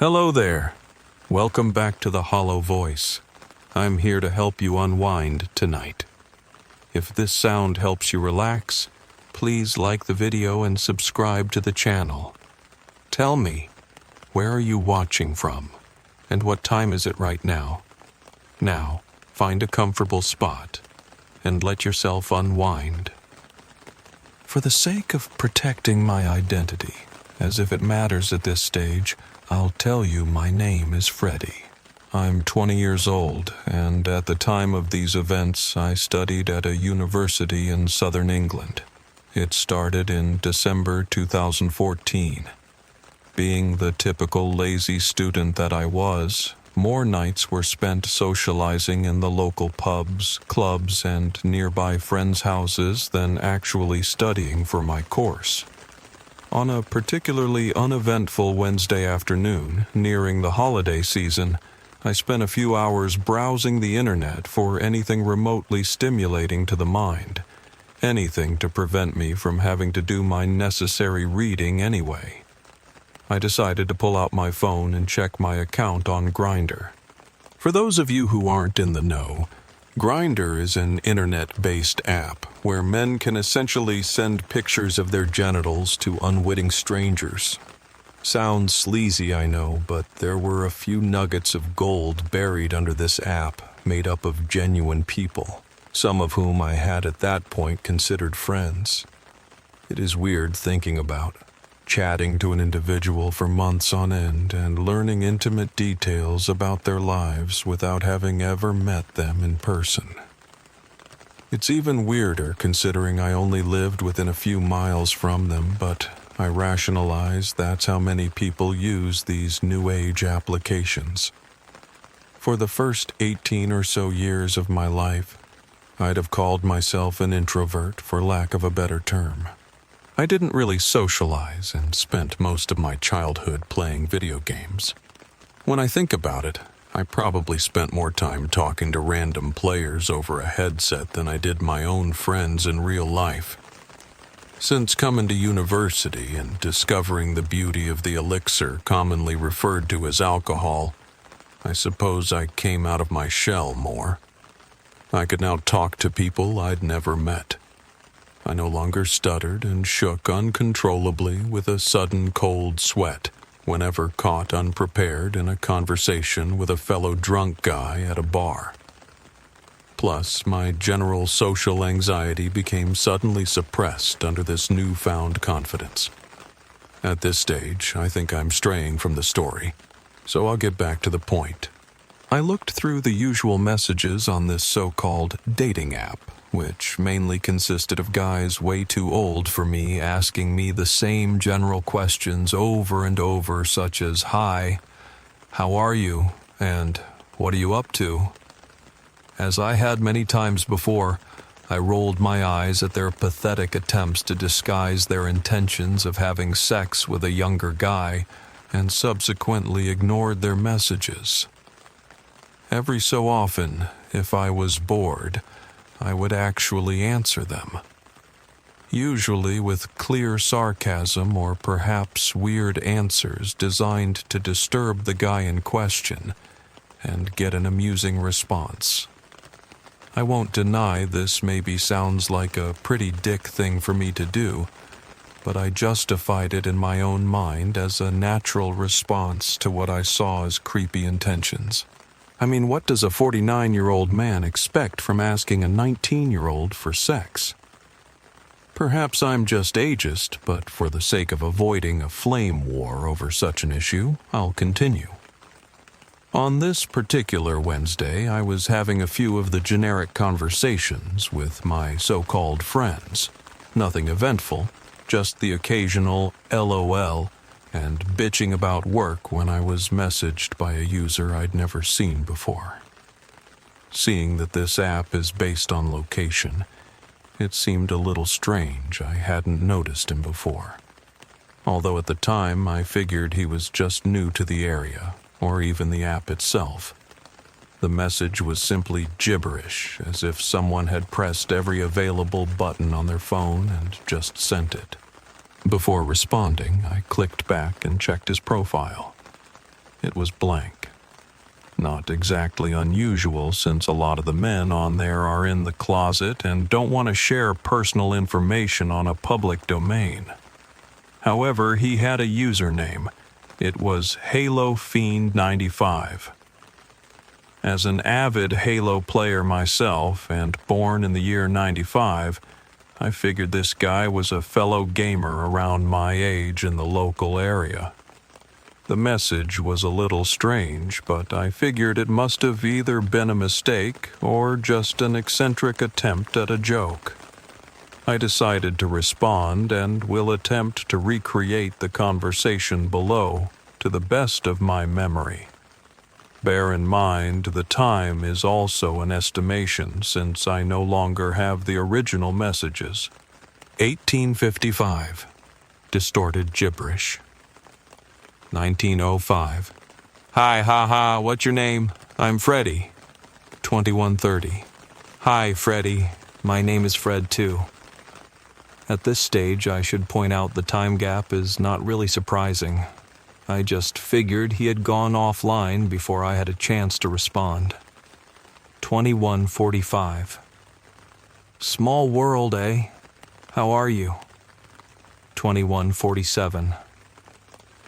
Hello there. Welcome back to the Hollow Voice. I'm here to help you unwind tonight. If this sound helps you relax, please like the video and subscribe to the channel. Tell me, where are you watching from? And what time is it right now? Now, find a comfortable spot and let yourself unwind. For the sake of protecting my identity, as if it matters at this stage, I'll tell you my name is Freddy. I'm 20 years old, and at the time of these events, I studied at a university in southern England. It started in December 2014. Being the typical lazy student that I was, more nights were spent socializing in the local pubs, clubs, and nearby friends' houses than actually studying for my course. On a particularly uneventful Wednesday afternoon, nearing the holiday season, I spent a few hours browsing the internet for anything remotely stimulating to the mind, anything to prevent me from having to do my necessary reading anyway. I decided to pull out my phone and check my account on Grindr. For those of you who aren't in the know, Grindr is an internet-based app where men can essentially send pictures of their genitals to unwitting strangers. Sounds sleazy, I know, but there were a few nuggets of gold buried under this app made up of genuine people, some of whom I had at that point considered friends. It is weird thinking about chatting to an individual for months on end and learning intimate details about their lives without having ever met them in person. It's even weirder considering I only lived within a few miles from them, but I rationalize that's how many people use these new age applications. For the first 18 or so years of my life, I'd have called myself an introvert for lack of a better term. I didn't really socialize and spent most of my childhood playing video games. When I think about it, I probably spent more time talking to random players over a headset than I did my own friends in real life. Since coming to university and discovering the beauty of the elixir commonly referred to as alcohol, I suppose I came out of my shell more. I could now talk to people I'd never met. I no longer stuttered and shook uncontrollably with a sudden cold sweat whenever caught unprepared in a conversation with a fellow drunk guy at a bar. Plus, my general social anxiety became suddenly suppressed under this newfound confidence. At this stage, I think I'm straying from the story, so I'll get back to the point. I looked through the usual messages on this so-called dating app, which mainly consisted of guys way too old for me asking me the same general questions over and over, such as, "Hi, how are you?" and "What are you up to?" As I had many times before, I rolled my eyes at their pathetic attempts to disguise their intentions of having sex with a younger guy, and subsequently ignored their messages. Every so often, if I was bored, I would actually answer them. Usually with clear sarcasm or perhaps weird answers designed to disturb the guy in question and get an amusing response. I won't deny this maybe sounds like a pretty dick thing for me to do, but I justified it in my own mind as a natural response to what I saw as creepy intentions. I mean, what does a 49-year-old man expect from asking a 19-year-old for sex? Perhaps I'm just ageist, but for the sake of avoiding a flame war over such an issue, I'll continue. On this particular Wednesday, I was having a few of the generic conversations with my so-called friends. Nothing eventful, just the occasional LOL and bitching about work when I was messaged by a user I'd never seen before. Seeing that this app is based on location, it seemed a little strange I hadn't noticed him before. Although at the time I figured he was just new to the area, or even the app itself. The message was simply gibberish, as if someone had pressed every available button on their phone and just sent it. Before responding, I clicked back and checked his profile. It was blank. Not exactly unusual, since a lot of the men on there are in the closet and don't want to share personal information on a public domain. However, he had a username. It was Halo Fiend 95. As an avid Halo player myself, and born in the year 95, I figured this guy was a fellow gamer around my age in the local area. The message was a little strange, but I figured it must have either been a mistake or just an eccentric attempt at a joke. I decided to respond and will attempt to recreate the conversation below to the best of my memory. Bear in mind, the time is also an estimation, since I no longer have the original messages. 1855. Distorted gibberish. 1905. Hi, haha, what's your name? I'm Freddy. 2130. Hi, Freddy. My name is Fred, too. At this stage, I should point out the time gap is not really surprising. I just figured he had gone offline before I had a chance to respond. 2145. Small world, eh? How are you? 2147.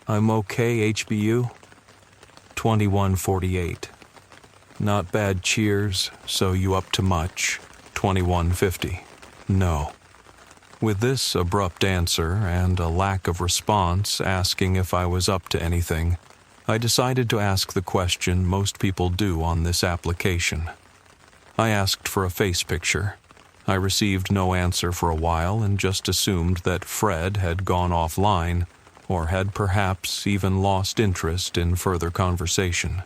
I'm okay, HBU. 2148. Not bad, cheers. So you up to much? 2150. No. With this abrupt answer and a lack of response asking if I was up to anything, I decided to ask the question most people do on this application. I asked for a face picture. I received no answer for a while and just assumed that Fred had gone offline, or had perhaps even lost interest in further conversation.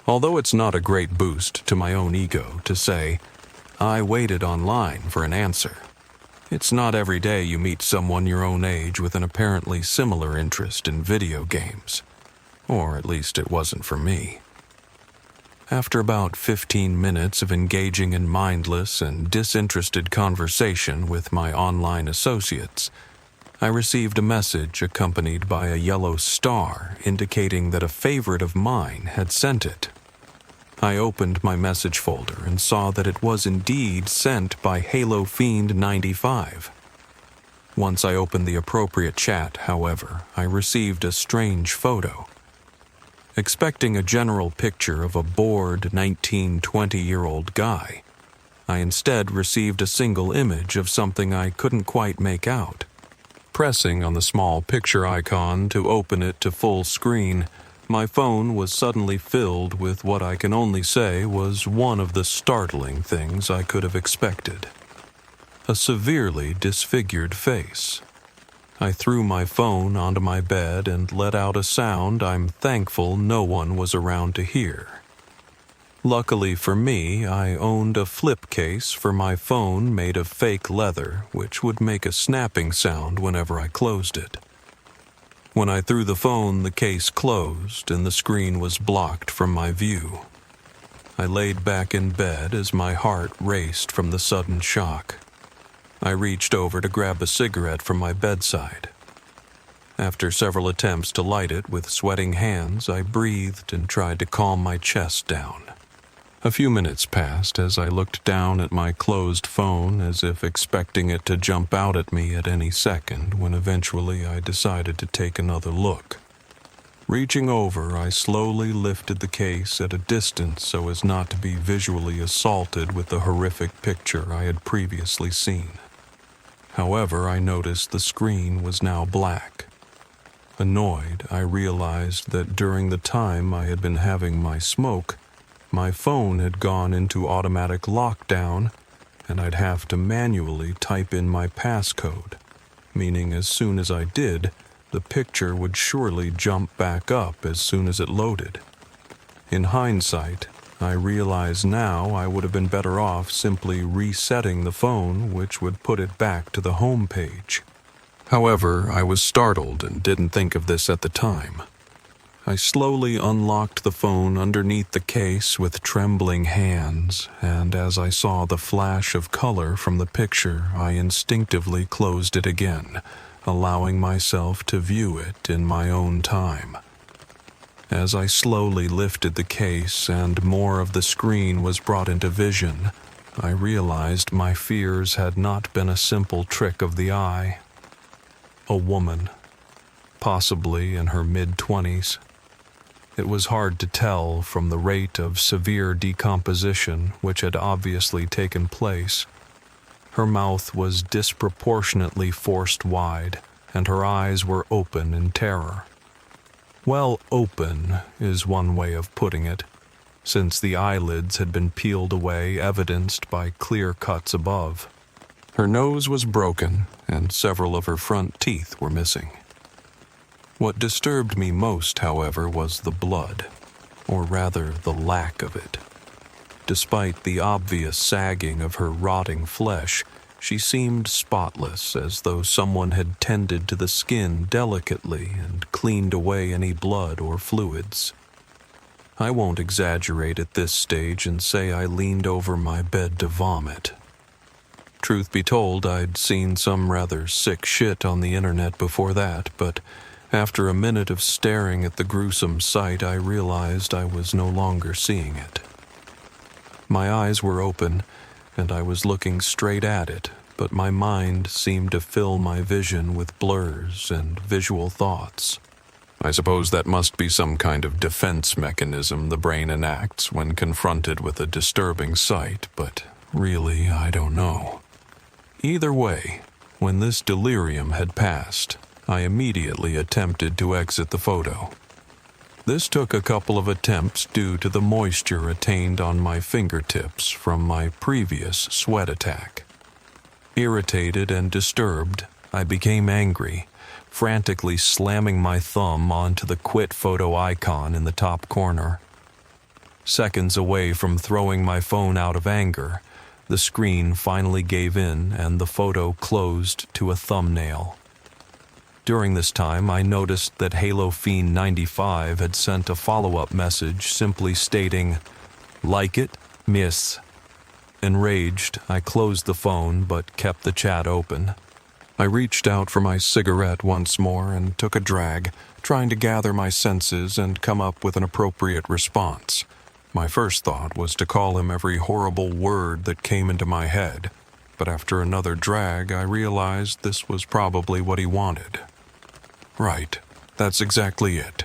Although it's not a great boost to my own ego to say, I waited online for an answer. It's not every day you meet someone your own age with an apparently similar interest in video games. Or at least it wasn't for me. After about 15 minutes of engaging in mindless and disinterested conversation with my online associates, I received a message accompanied by a yellow star indicating that a favorite of mine had sent it. I opened my message folder and saw that it was indeed sent by Halo Fiend 95. Once I opened the appropriate chat, however, I received a strange photo. Expecting a general picture of a bored 19-20-year-old guy, I instead received a single image of something I couldn't quite make out. Pressing on the small picture icon to open it to full screen, my phone was suddenly filled with what I can only say was one of the startling things I could have expected. A severely disfigured face. I threw my phone onto my bed and let out a sound I'm thankful no one was around to hear. Luckily for me, I owned a flip case for my phone made of fake leather, which would make a snapping sound whenever I closed it. When I threw the phone, the case closed and the screen was blocked from my view. I laid back in bed as my heart raced from the sudden shock. I reached over to grab a cigarette from my bedside. After several attempts to light it with sweating hands, I breathed and tried to calm my chest down. A few minutes passed as I looked down at my closed phone as if expecting it to jump out at me at any second, when eventually I decided to take another look. Reaching over, I slowly lifted the case at a distance so as not to be visually assaulted with the horrific picture I had previously seen. However, I noticed the screen was now black. Annoyed, I realized that during the time I had been having my smoke, my phone had gone into automatic lockdown, and I'd have to manually type in my passcode, meaning as soon as I did, the picture would surely jump back up as soon as it loaded. In hindsight, I realize now I would have been better off simply resetting the phone, which would put it back to the home page. However, I was startled and didn't think of this at the time. I slowly unlocked the phone underneath the case with trembling hands, and as I saw the flash of color from the picture, I instinctively closed it again, allowing myself to view it in my own time. As I slowly lifted the case and more of the screen was brought into vision, I realized my fears had not been a simple trick of the eye. A woman, possibly in her mid-20s. It was hard to tell from the rate of severe decomposition which had obviously taken place. Her mouth was disproportionately forced wide, and her eyes were open in terror. Well, open is one way of putting it, since the eyelids had been peeled away, evidenced by clear cuts above. Her nose was broken, and several of her front teeth were missing. What disturbed me most, however, was the blood, or rather the lack of it. Despite the obvious sagging of her rotting flesh, she seemed spotless, as though someone had tended to the skin delicately and cleaned away any blood or fluids. I won't exaggerate at this stage and say I leaned over my bed to vomit. Truth be told, I'd seen some rather sick shit on the internet before that, but after a minute of staring at the gruesome sight, I realized I was no longer seeing it. My eyes were open, and I was looking straight at it, but my mind seemed to fill my vision with blurs and visual thoughts. I suppose that must be some kind of defense mechanism the brain enacts when confronted with a disturbing sight, but really, I don't know. Either way, when this delirium had passed, I immediately attempted to exit the photo. This took a couple of attempts due to the moisture attained on my fingertips from my previous sweat attack. Irritated and disturbed, I became angry, frantically slamming my thumb onto the quit photo icon in the top corner. Seconds away from throwing my phone out of anger, the screen finally gave in and the photo closed to a thumbnail. During this time, I noticed that Halo Fiend 95 had sent a follow-up message simply stating, "Like it, miss." Enraged, I closed the phone but kept the chat open. I reached out for my cigarette once more and took a drag, trying to gather my senses and come up with an appropriate response. My first thought was to call him every horrible word that came into my head, but after another drag, I realized this was probably what he wanted. Right, that's exactly it.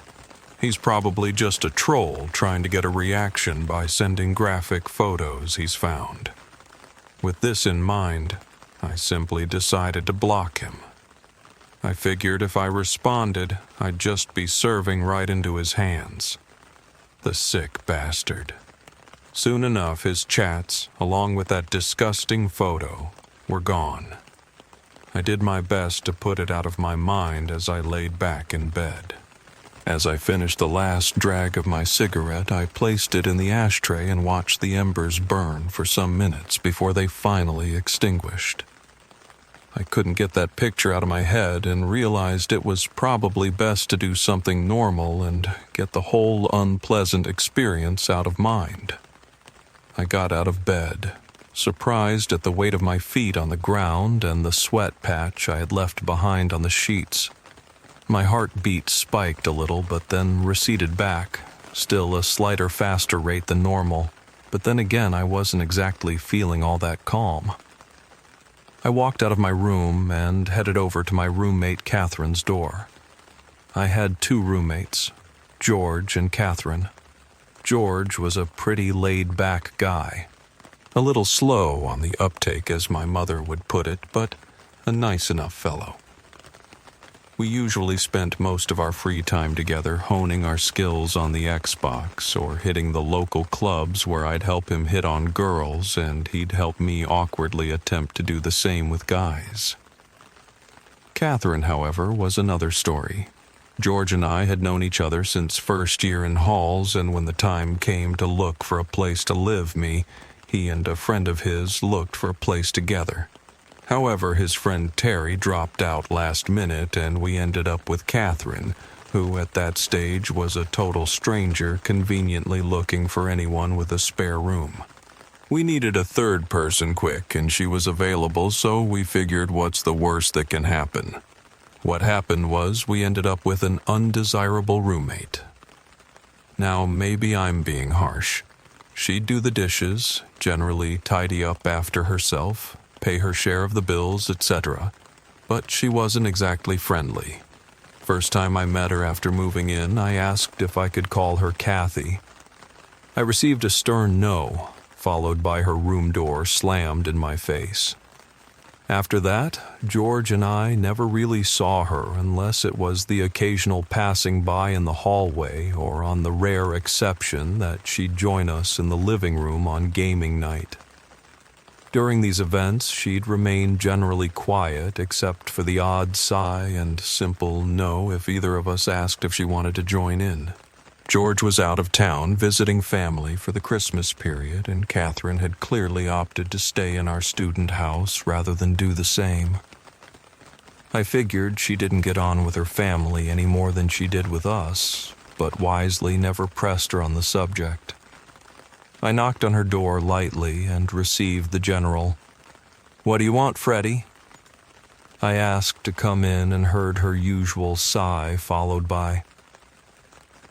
He's probably just a troll trying to get a reaction by sending graphic photos he's found. With this in mind, I simply decided to block him. I figured if I responded, I'd just be serving right into his hands. The sick bastard. Soon enough, his chats, along with that disgusting photo, were gone. I did my best to put it out of my mind as I laid back in bed. As I finished the last drag of my cigarette, I placed it in the ashtray and watched the embers burn for some minutes before they finally extinguished. I couldn't get that picture out of my head and realized it was probably best to do something normal and get the whole unpleasant experience out of mind. I got out of bed, surprised at the weight of my feet on the ground and the sweat patch I had left behind on the sheets. My heartbeat spiked a little but then receded back, still a slighter faster rate than normal, but then again I wasn't exactly feeling all that calm. I walked out of my room and headed over to my roommate Catherine's door. I had two roommates, George and Catherine. George was a pretty laid-back guy. A little slow on the uptake, as my mother would put it, but a nice enough fellow. We usually spent most of our free time together honing our skills on the Xbox or hitting the local clubs where I'd help him hit on girls and he'd help me awkwardly attempt to do the same with guys. Catherine, however, was another story. George and I had known each other since first year in halls, and when the time came to look for a place to live he and a friend of his looked for a place together. However, his friend Terry dropped out last minute and we ended up with Catherine, who at that stage was a total stranger conveniently looking for anyone with a spare room. We needed a third person quick and she was available, so we figured what's the worst that can happen. What happened was we ended up with an undesirable roommate. Now, maybe I'm being harsh. She'd do the dishes, generally tidy up after herself, pay her share of the bills, etc. But she wasn't exactly friendly. First time I met her after moving in, I asked if I could call her Kathy. I received a stern no, followed by her room door slammed in my face. After that, George and I never really saw her unless it was the occasional passing by in the hallway or on the rare exception that she'd join us in the living room on gaming night. During these events, she'd remain generally quiet except for the odd sigh and simple no if either of us asked if she wanted to join in. George was out of town visiting family for the Christmas period, and Catherine had clearly opted to stay in our student house rather than do the same. I figured she didn't get on with her family any more than she did with us, but wisely never pressed her on the subject. I knocked on her door lightly and received the general, "What do you want, Freddie?" I asked to come in and heard her usual sigh followed by,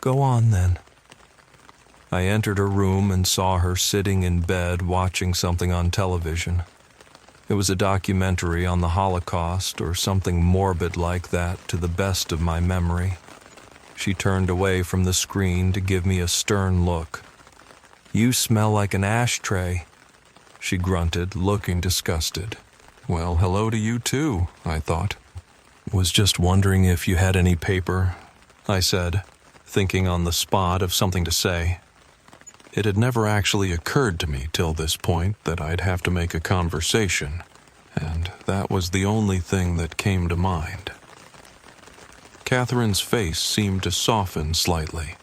"Go on, then." I entered her room and saw her sitting in bed watching something on television. It was a documentary on the Holocaust or something morbid like that to the best of my memory. She turned away from the screen to give me a stern look. "You smell like an ashtray," she grunted, looking disgusted. "Well, hello to you too," I thought. "Was just wondering if you had any paper," I said, thinking on the spot of something to say. It had never actually occurred to me till this point that I'd have to make a conversation, and that was the only thing that came to mind. Catherine's face seemed to soften slightly,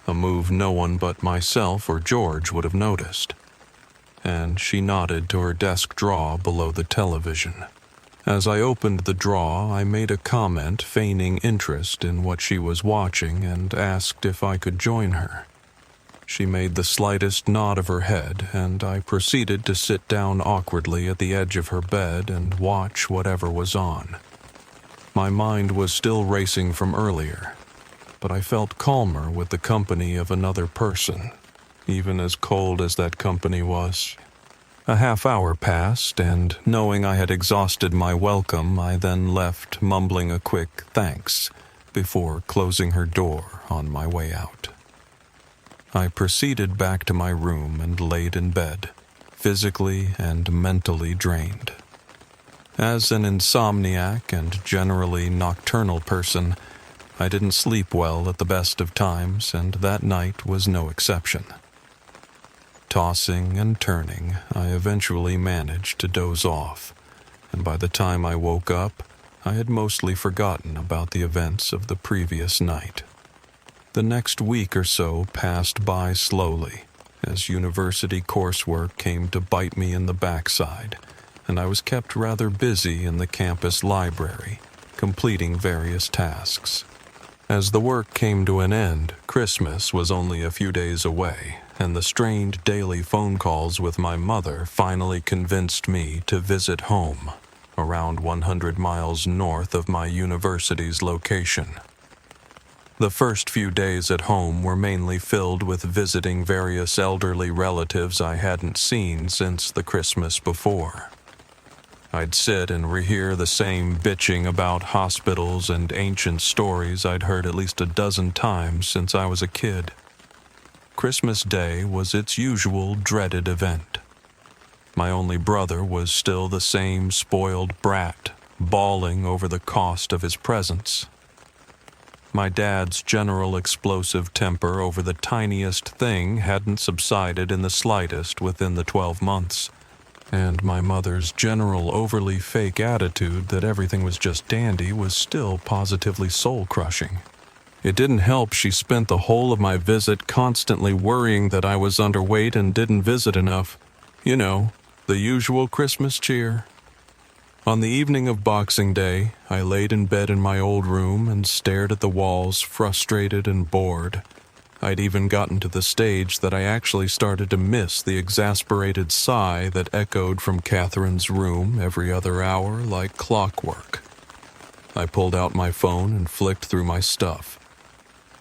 a move no one but myself or George would have noticed, and she nodded to her desk drawer below the television. As I opened the drawer, I made a comment feigning interest in what she was watching and asked if I could join her. She made the slightest nod of her head, and I proceeded to sit down awkwardly at the edge of her bed and watch whatever was on. My mind was still racing from earlier, but I felt calmer with the company of another person, even as cold as that company was. A half-hour passed, and knowing I had exhausted my welcome, I then left, mumbling a quick thanks before closing her door on my way out. I proceeded back to my room and laid in bed, physically and mentally drained. As an insomniac and generally nocturnal person, I didn't sleep well at the best of times, and that night was no exception. Tossing and turning, I eventually managed to doze off, and by the time I woke up, I had mostly forgotten about the events of the previous night. The next week or so passed by slowly, as university coursework came to bite me in the backside, and I was kept rather busy in the campus library, completing various tasks. As the work came to an end, Christmas was only a few days away, and the strained daily phone calls with my mother finally convinced me to visit home, around 100 miles north of my university's location. The first few days at home were mainly filled with visiting various elderly relatives I hadn't seen since the Christmas before. I'd sit and rehear the same bitching about hospitals and ancient stories I'd heard at least a dozen times since I was a kid. Christmas Day was its usual dreaded event. My only brother was still the same spoiled brat, bawling over the cost of his presents. My dad's general explosive temper over the tiniest thing hadn't subsided in the slightest within the 12 months. And my mother's general overly fake attitude that everything was just dandy was still positively soul-crushing. It didn't help she spent the whole of my visit constantly worrying that I was underweight and didn't visit enough. You know, the usual Christmas cheer. On the evening of Boxing Day, I laid in bed in my old room and stared at the walls, frustrated and bored. I'd even gotten to the stage that I actually started to miss the exasperated sigh that echoed from Catherine's room every other hour like clockwork. I pulled out my phone and flicked through my stuff.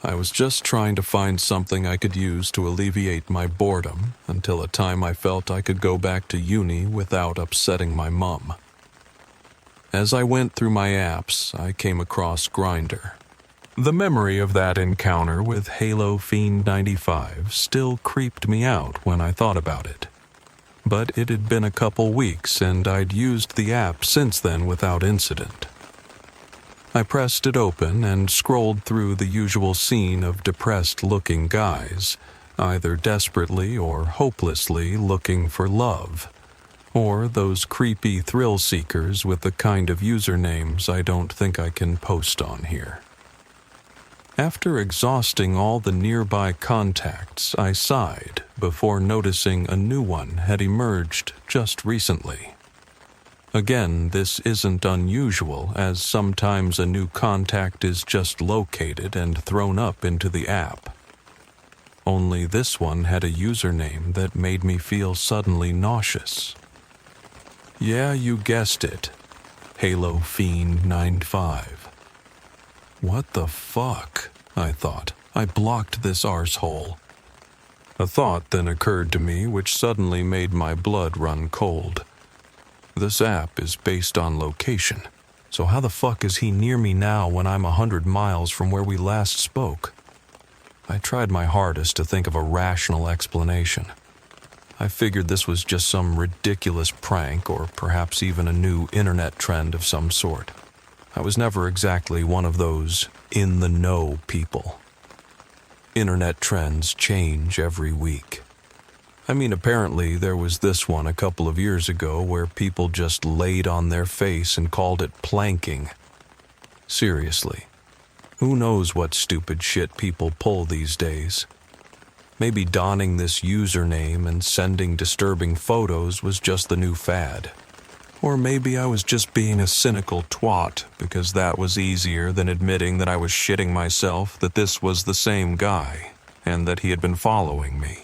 I was just trying to find something I could use to alleviate my boredom until a time I felt I could go back to uni without upsetting my mum. As I went through my apps, I came across Grindr. The memory of that encounter with Halo Fiend 95 still creeped me out when I thought about it. But it had been a couple weeks and I'd used the app since then without incident. I pressed it open and scrolled through the usual scene of depressed-looking guys, either desperately or hopelessly looking for love, or those creepy thrill seekers with the kind of usernames I don't think I can post on here. After exhausting all the nearby contacts, I sighed before noticing a new one had emerged just recently. Again, this isn't unusual, as sometimes a new contact is just located and thrown up into the app. Only this one had a username that made me feel suddenly nauseous. Yeah, you guessed it. Halo Fiend 95. What the fuck? I thought. I blocked this arsehole. A thought then occurred to me which suddenly made my blood run cold. This app is based on location, so how the fuck is he near me now when I'm 100 miles from where we last spoke? I tried my hardest to think of a rational explanation. I figured this was just some ridiculous prank or perhaps even a new internet trend of some sort. I was never exactly one of those in-the-know people. Internet trends change every week. I mean, apparently there was this one a couple of years ago where people just laid on their face and called it planking. Seriously, who knows what stupid shit people pull these days? Maybe donning this username and sending disturbing photos was just the new fad. Or maybe I was just being a cynical twat because that was easier than admitting that I was shitting myself that this was the same guy and that he had been following me.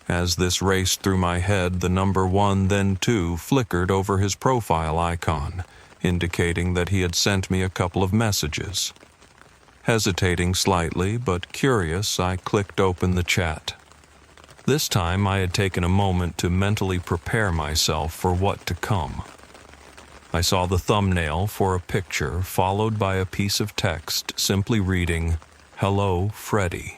As this raced through my head, the number 1 then 2 flickered over his profile icon, indicating that he had sent me a couple of messages. Hesitating slightly, but curious, I clicked open the chat. This time I had taken a moment to mentally prepare myself for what to come. I saw the thumbnail for a picture followed by a piece of text simply reading, "Hello, Freddy."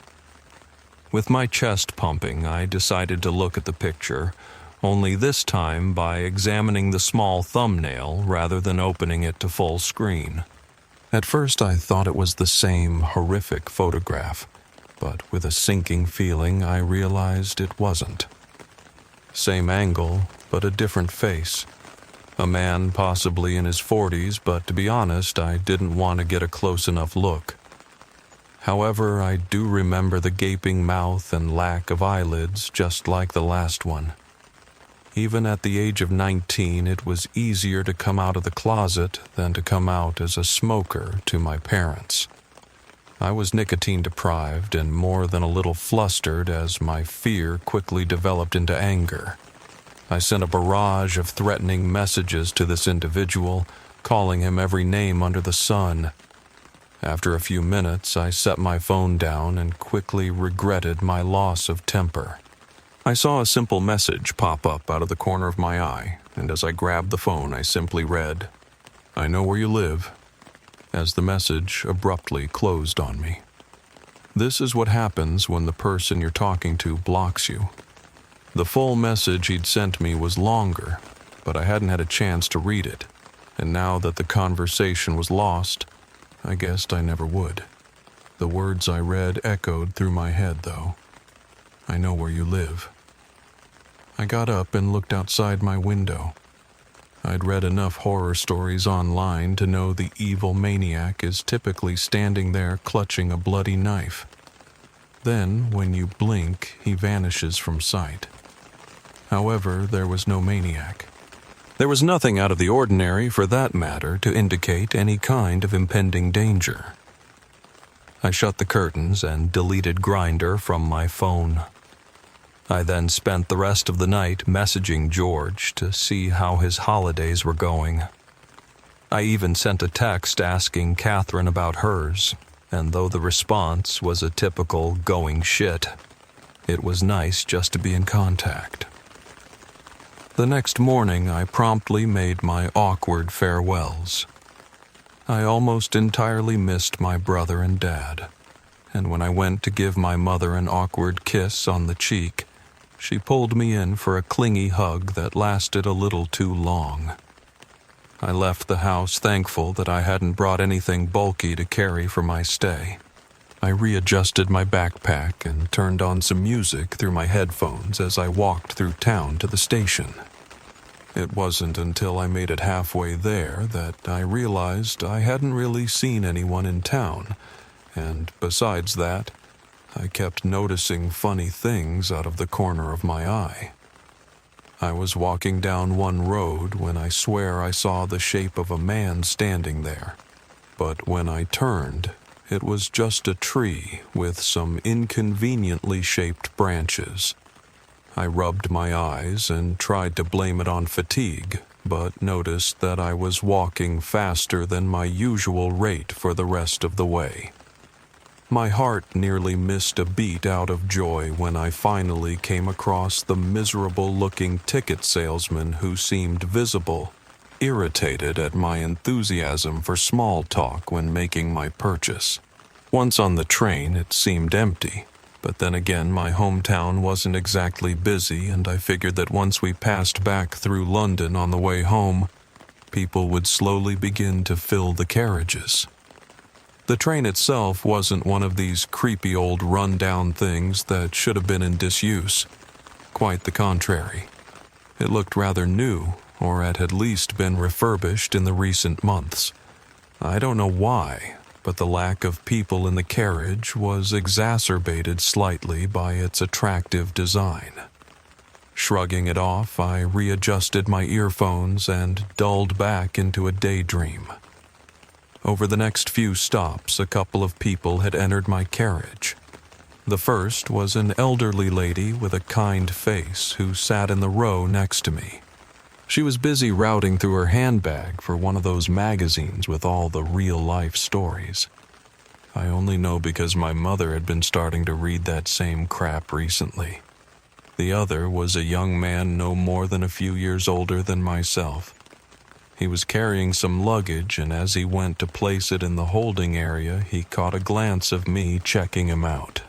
With my chest pumping, I decided to look at the picture, only this time by examining the small thumbnail rather than opening it to full screen. At first I thought it was the same horrific photograph, but with a sinking feeling I realized it wasn't. Same angle, but a different face. A man possibly in his 40s, but to be honest, I didn't want to get a close enough look. However, I do remember the gaping mouth and lack of eyelids, just like the last one. Even at the age of 19, it was easier to come out of the closet than to come out as a smoker to my parents. I was nicotine deprived and more than a little flustered as my fear quickly developed into anger. I sent a barrage of threatening messages to this individual, calling him every name under the sun. After a few minutes, I set my phone down and quickly regretted my loss of temper. I saw a simple message pop up out of the corner of my eye, and as I grabbed the phone, I simply read, "I know where you live," as the message abruptly closed on me. This is what happens when the person you're talking to blocks you. The full message he'd sent me was longer, but I hadn't had a chance to read it, and now that the conversation was lost, I guessed I never would. The words I read echoed through my head, though. "I know where you live." I got up and looked outside my window. I'd read enough horror stories online to know the evil maniac is typically standing there clutching a bloody knife. Then, when you blink, he vanishes from sight. However, there was no maniac. There was nothing out of the ordinary, for that matter, to indicate any kind of impending danger. I shut the curtains and deleted Grindr from my phone. I then spent the rest of the night messaging George to see how his holidays were going. I even sent a text asking Catherine about hers, and though the response was a typical going shit, it was nice just to be in contact. The next morning, I promptly made my awkward farewells. I almost entirely missed my brother and dad, and when I went to give my mother an awkward kiss on the cheek, she pulled me in for a clingy hug that lasted a little too long. I left the house thankful that I hadn't brought anything bulky to carry for my stay. I readjusted my backpack and turned on some music through my headphones as I walked through town to the station. It wasn't until I made it halfway there that I realized I hadn't really seen anyone in town, and besides that, I kept noticing funny things out of the corner of my eye. I was walking down one road when I swear I saw the shape of a man standing there, but when I turned, it was just a tree with some inconveniently shaped branches. I rubbed my eyes and tried to blame it on fatigue, but noticed that I was walking faster than my usual rate for the rest of the way. My heart nearly missed a beat out of joy when I finally came across the miserable-looking ticket salesman who seemed visible, irritated at my enthusiasm for small talk when making my purchase. Once on the train, it seemed empty, but then again my hometown wasn't exactly busy, and I figured that once we passed back through London on the way home, people would slowly begin to fill the carriages. The train itself wasn't one of these creepy old run-down things that should have been in disuse. Quite the contrary. It looked rather new, or had least been refurbished in the recent months. I don't know why, but the lack of people in the carriage was exacerbated slightly by its attractive design. Shrugging it off, I readjusted my earphones and dulled back into a daydream. Over the next few stops, a couple of people had entered my carriage. The first was an elderly lady with a kind face who sat in the row next to me. She was busy routing through her handbag for one of those magazines with all the real-life stories. I only know because my mother had been starting to read that same crap recently. The other was a young man no more than a few years older than myself. He was carrying some luggage, and as he went to place it in the holding area, he caught a glance of me checking him out.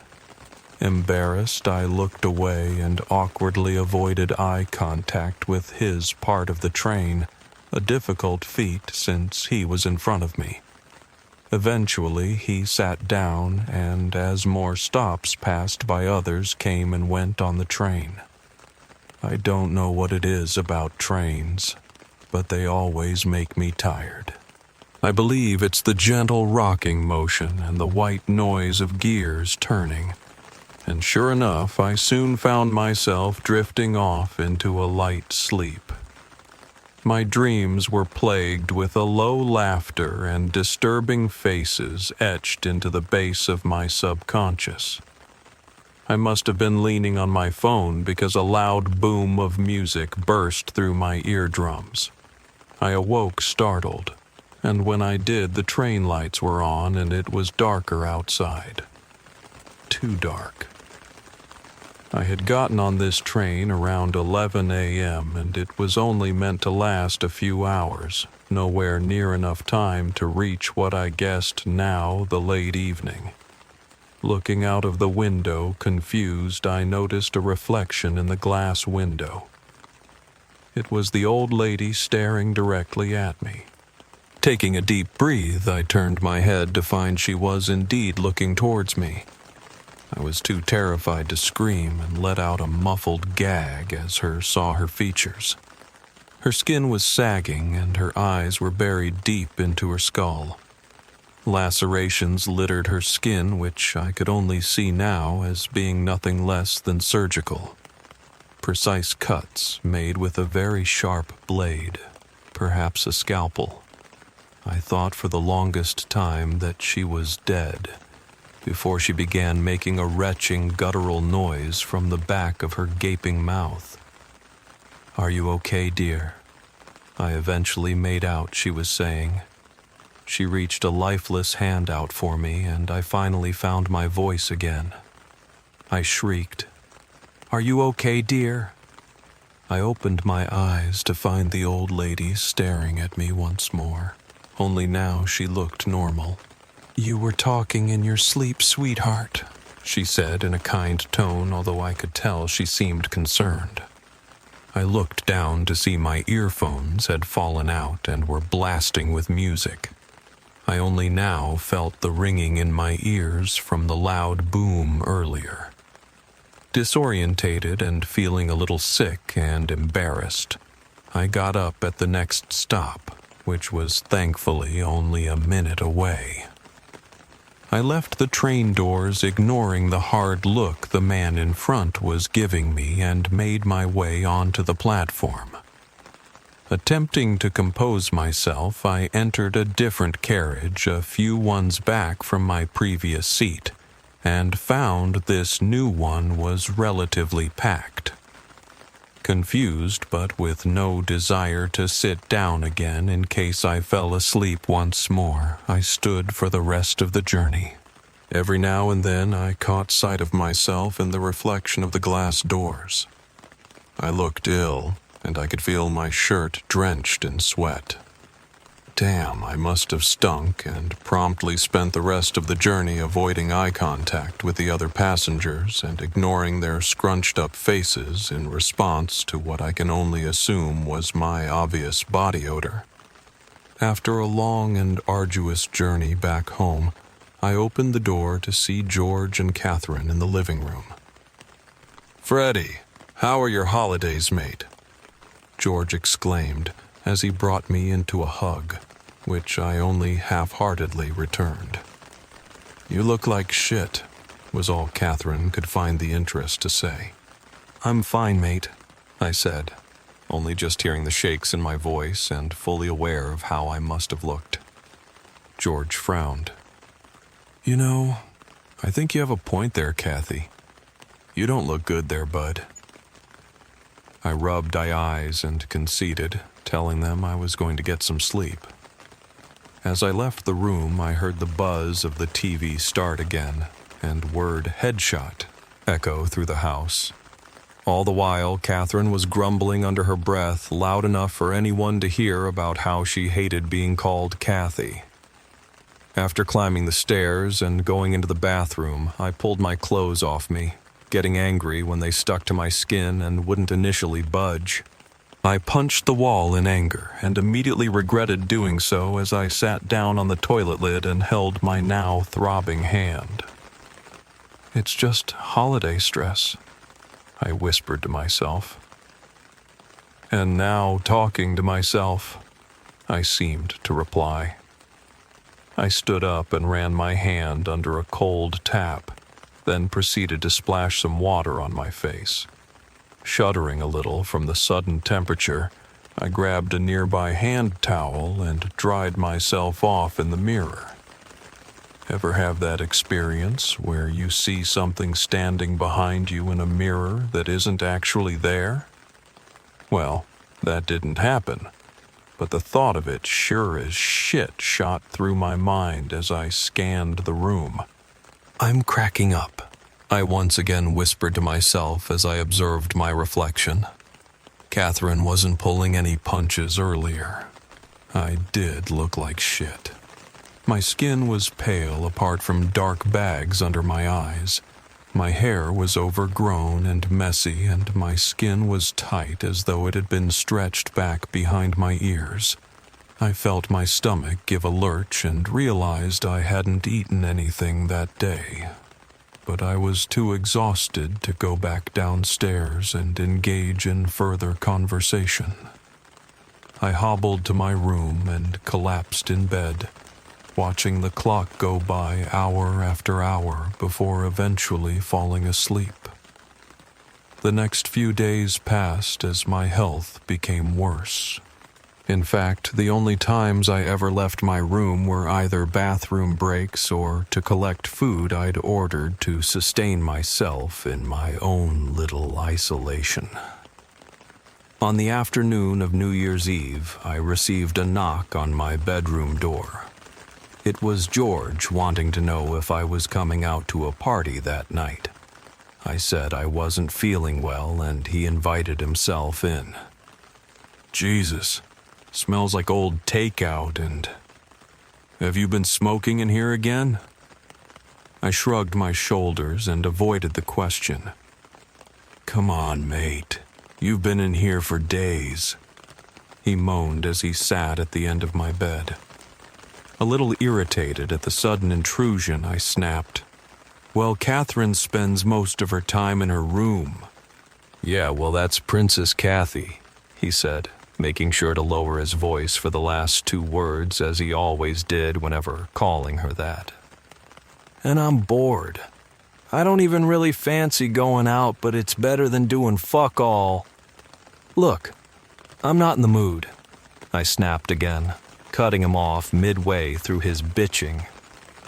Embarrassed, I looked away and awkwardly avoided eye contact with his part of the train, a difficult feat since he was in front of me. Eventually, he sat down, and as more stops passed by others came and went on the train. I don't know what it is about trains, but they always make me tired. I believe it's the gentle rocking motion and the white noise of gears turning. And sure enough, I soon found myself drifting off into a light sleep. My dreams were plagued with a low laughter and disturbing faces etched into the base of my subconscious. I must have been leaning on my phone because a loud boom of music burst through my eardrums. I awoke startled, and when I did, the train lights were on and it was darker outside. Too dark. I had gotten on this train around 11 a.m. and it was only meant to last a few hours, nowhere near enough time to reach what I guessed now the late evening. Looking out of the window, confused, I noticed a reflection in the glass window. It was the old lady staring directly at me. Taking a deep breath, I turned my head to find she was indeed looking towards me. I was too terrified to scream and let out a muffled gag as saw her features. Her skin was sagging and her eyes were buried deep into her skull. Lacerations littered her skin, which I could only see now as being nothing less than surgical. Precise cuts made with a very sharp blade, perhaps a scalpel. I thought for the longest time that she was dead, before she began making a retching guttural noise from the back of her gaping mouth. "Are you okay, dear?" I eventually made out she was saying. She reached a lifeless hand out for me, and I finally found my voice again. I shrieked, "Are you okay, dear?" I opened my eyes to find the old lady staring at me once more, only now she looked normal. "You were talking in your sleep, sweetheart," she said in a kind tone, although I could tell she seemed concerned. I looked down to see my earphones had fallen out and were blasting with music. I only now felt the ringing in my ears from the loud boom earlier. Disorientated and feeling a little sick and embarrassed, I got up at the next stop, which was thankfully only a minute away. I left the train doors, ignoring the hard look the man in front was giving me, and made my way onto the platform. Attempting to compose myself, I entered a different carriage a few ones back from my previous seat, and found this new one was relatively packed. Confused, but with no desire to sit down again in case I fell asleep once more, I stood for the rest of the journey. Every now and then I caught sight of myself in the reflection of the glass doors. I looked ill, and I could feel my shirt drenched in sweat. Damn, I must have stunk, and promptly spent the rest of the journey avoiding eye contact with the other passengers and ignoring their scrunched-up faces in response to what I can only assume was my obvious body odor. After a long and arduous journey back home, I opened the door to see George and Catherine in the living room. "Freddie, how are your holidays, mate?" George exclaimed as he brought me into a hug, which I only half-heartedly returned. "You look like shit," was all Catherine could find the interest to say. "I'm fine, mate," I said, only just hearing the shakes in my voice and fully aware of how I must have looked. George frowned. "You know, I think you have a point there, Kathy. You don't look good there, bud." I rubbed my eyes and conceded, telling them I was going to get some sleep. As I left the room, I heard the buzz of the TV start again, and word "headshot" echo through the house. All the while, Catherine was grumbling under her breath, loud enough for anyone to hear about how she hated being called Kathy. After climbing the stairs and going into the bathroom, I pulled my clothes off me, getting angry when they stuck to my skin and wouldn't initially budge. I punched the wall in anger and immediately regretted doing so as I sat down on the toilet lid and held my now throbbing hand. "It's just holiday stress," I whispered to myself. And now, talking to myself, I seemed to reply. I stood up and ran my hand under a cold tap, then proceeded to splash some water on my face. Shuddering a little from the sudden temperature, I grabbed a nearby hand towel and dried myself off in the mirror. Ever have that experience where you see something standing behind you in a mirror that isn't actually there? Well, that didn't happen, but the thought of it sure as shit shot through my mind as I scanned the room. "I'm cracking up," I once again whispered to myself as I observed my reflection. Catherine wasn't pulling any punches earlier. I did look like shit. My skin was pale apart from dark bags under my eyes. My hair was overgrown and messy, and my skin was tight as though it had been stretched back behind my ears. I felt my stomach give a lurch and realized I hadn't eaten anything that day. But I was too exhausted to go back downstairs and engage in further conversation. I hobbled to my room and collapsed in bed, watching the clock go by hour after hour before eventually falling asleep. The next few days passed as my health became worse. In fact, the only times I ever left my room were either bathroom breaks or to collect food I'd ordered to sustain myself in my own little isolation. On the afternoon of New Year's Eve, I received a knock on my bedroom door. It was George wanting to know if I was coming out to a party that night. I said I wasn't feeling well and he invited himself in. Jesus, smells like old takeout and... Have you been smoking in here again? I shrugged my shoulders and avoided the question. Come on, mate. You've been in here for days. He moaned as he sat at the end of my bed. A little irritated at the sudden intrusion, I snapped. Well, Catherine spends most of her time in her room. Yeah, well, that's Princess Kathy, he said, making sure to lower his voice for the last 2 words as he always did whenever calling her that. And I'm bored. I don't even really fancy going out, but it's better than doing fuck all. Look, I'm not in the mood, I snapped again, cutting him off midway through his bitching.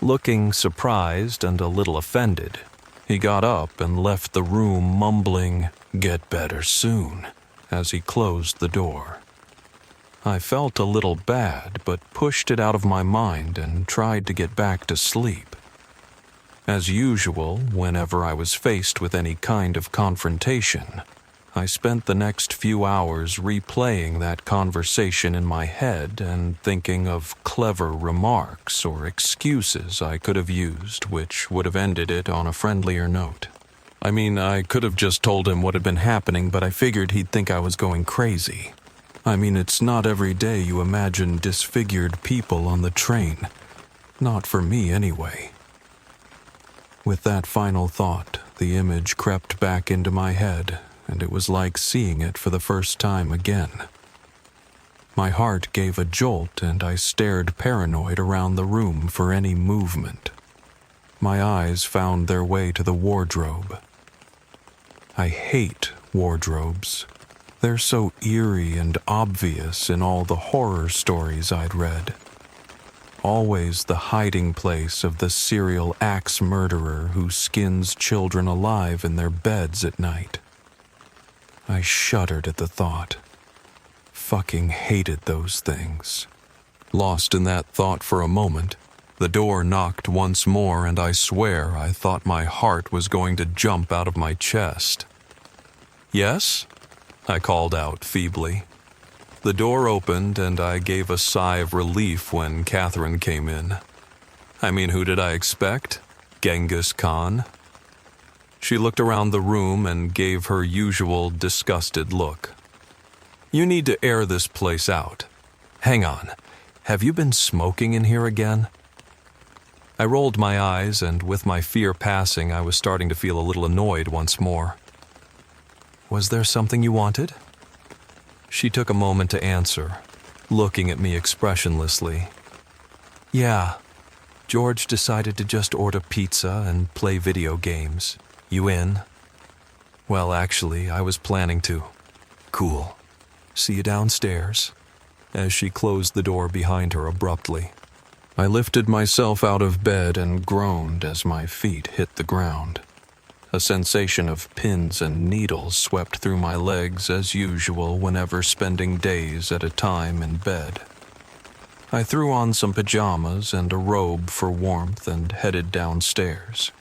Looking surprised and a little offended, he got up and left the room mumbling, "Get better soon," as he closed the door. I felt a little bad, but pushed it out of my mind and tried to get back to sleep. As usual, whenever I was faced with any kind of confrontation, I spent the next few hours replaying that conversation in my head and thinking of clever remarks or excuses I could have used which would have ended it on a friendlier note. I mean, I could have just told him what had been happening, but I figured he'd think I was going crazy. I mean, it's not every day you imagine disfigured people on the train. Not for me, anyway. With that final thought, the image crept back into my head, and it was like seeing it for the first time again. My heart gave a jolt, and I stared paranoid around the room for any movement. My eyes found their way to the wardrobe. I hate wardrobes. They're so eerie and obvious in all the horror stories I'd read. Always the hiding place of the serial axe murderer who skins children alive in their beds at night. I shuddered at the thought. Fucking hated those things. Lost in that thought for a moment, the door knocked once more and I swear I thought my heart was going to jump out of my chest. Yes? I called out feebly. The door opened and I gave a sigh of relief when Catherine came in. I mean, who did I expect? Genghis Khan? She looked around the room and gave her usual disgusted look. You need to air this place out. Hang on, have you been smoking in here again? I rolled my eyes and with my fear passing, I was starting to feel a little annoyed once more. Was there something you wanted? She took a moment to answer, looking at me expressionlessly. Yeah, George decided to just order pizza and play video games. You in? Well, actually, I was planning to. Cool. See you downstairs. As she closed the door behind her abruptly, I lifted myself out of bed and groaned as my feet hit the ground. A sensation of pins and needles swept through my legs as usual whenever spending days at a time in bed. I threw on some pajamas and a robe for warmth and headed downstairs.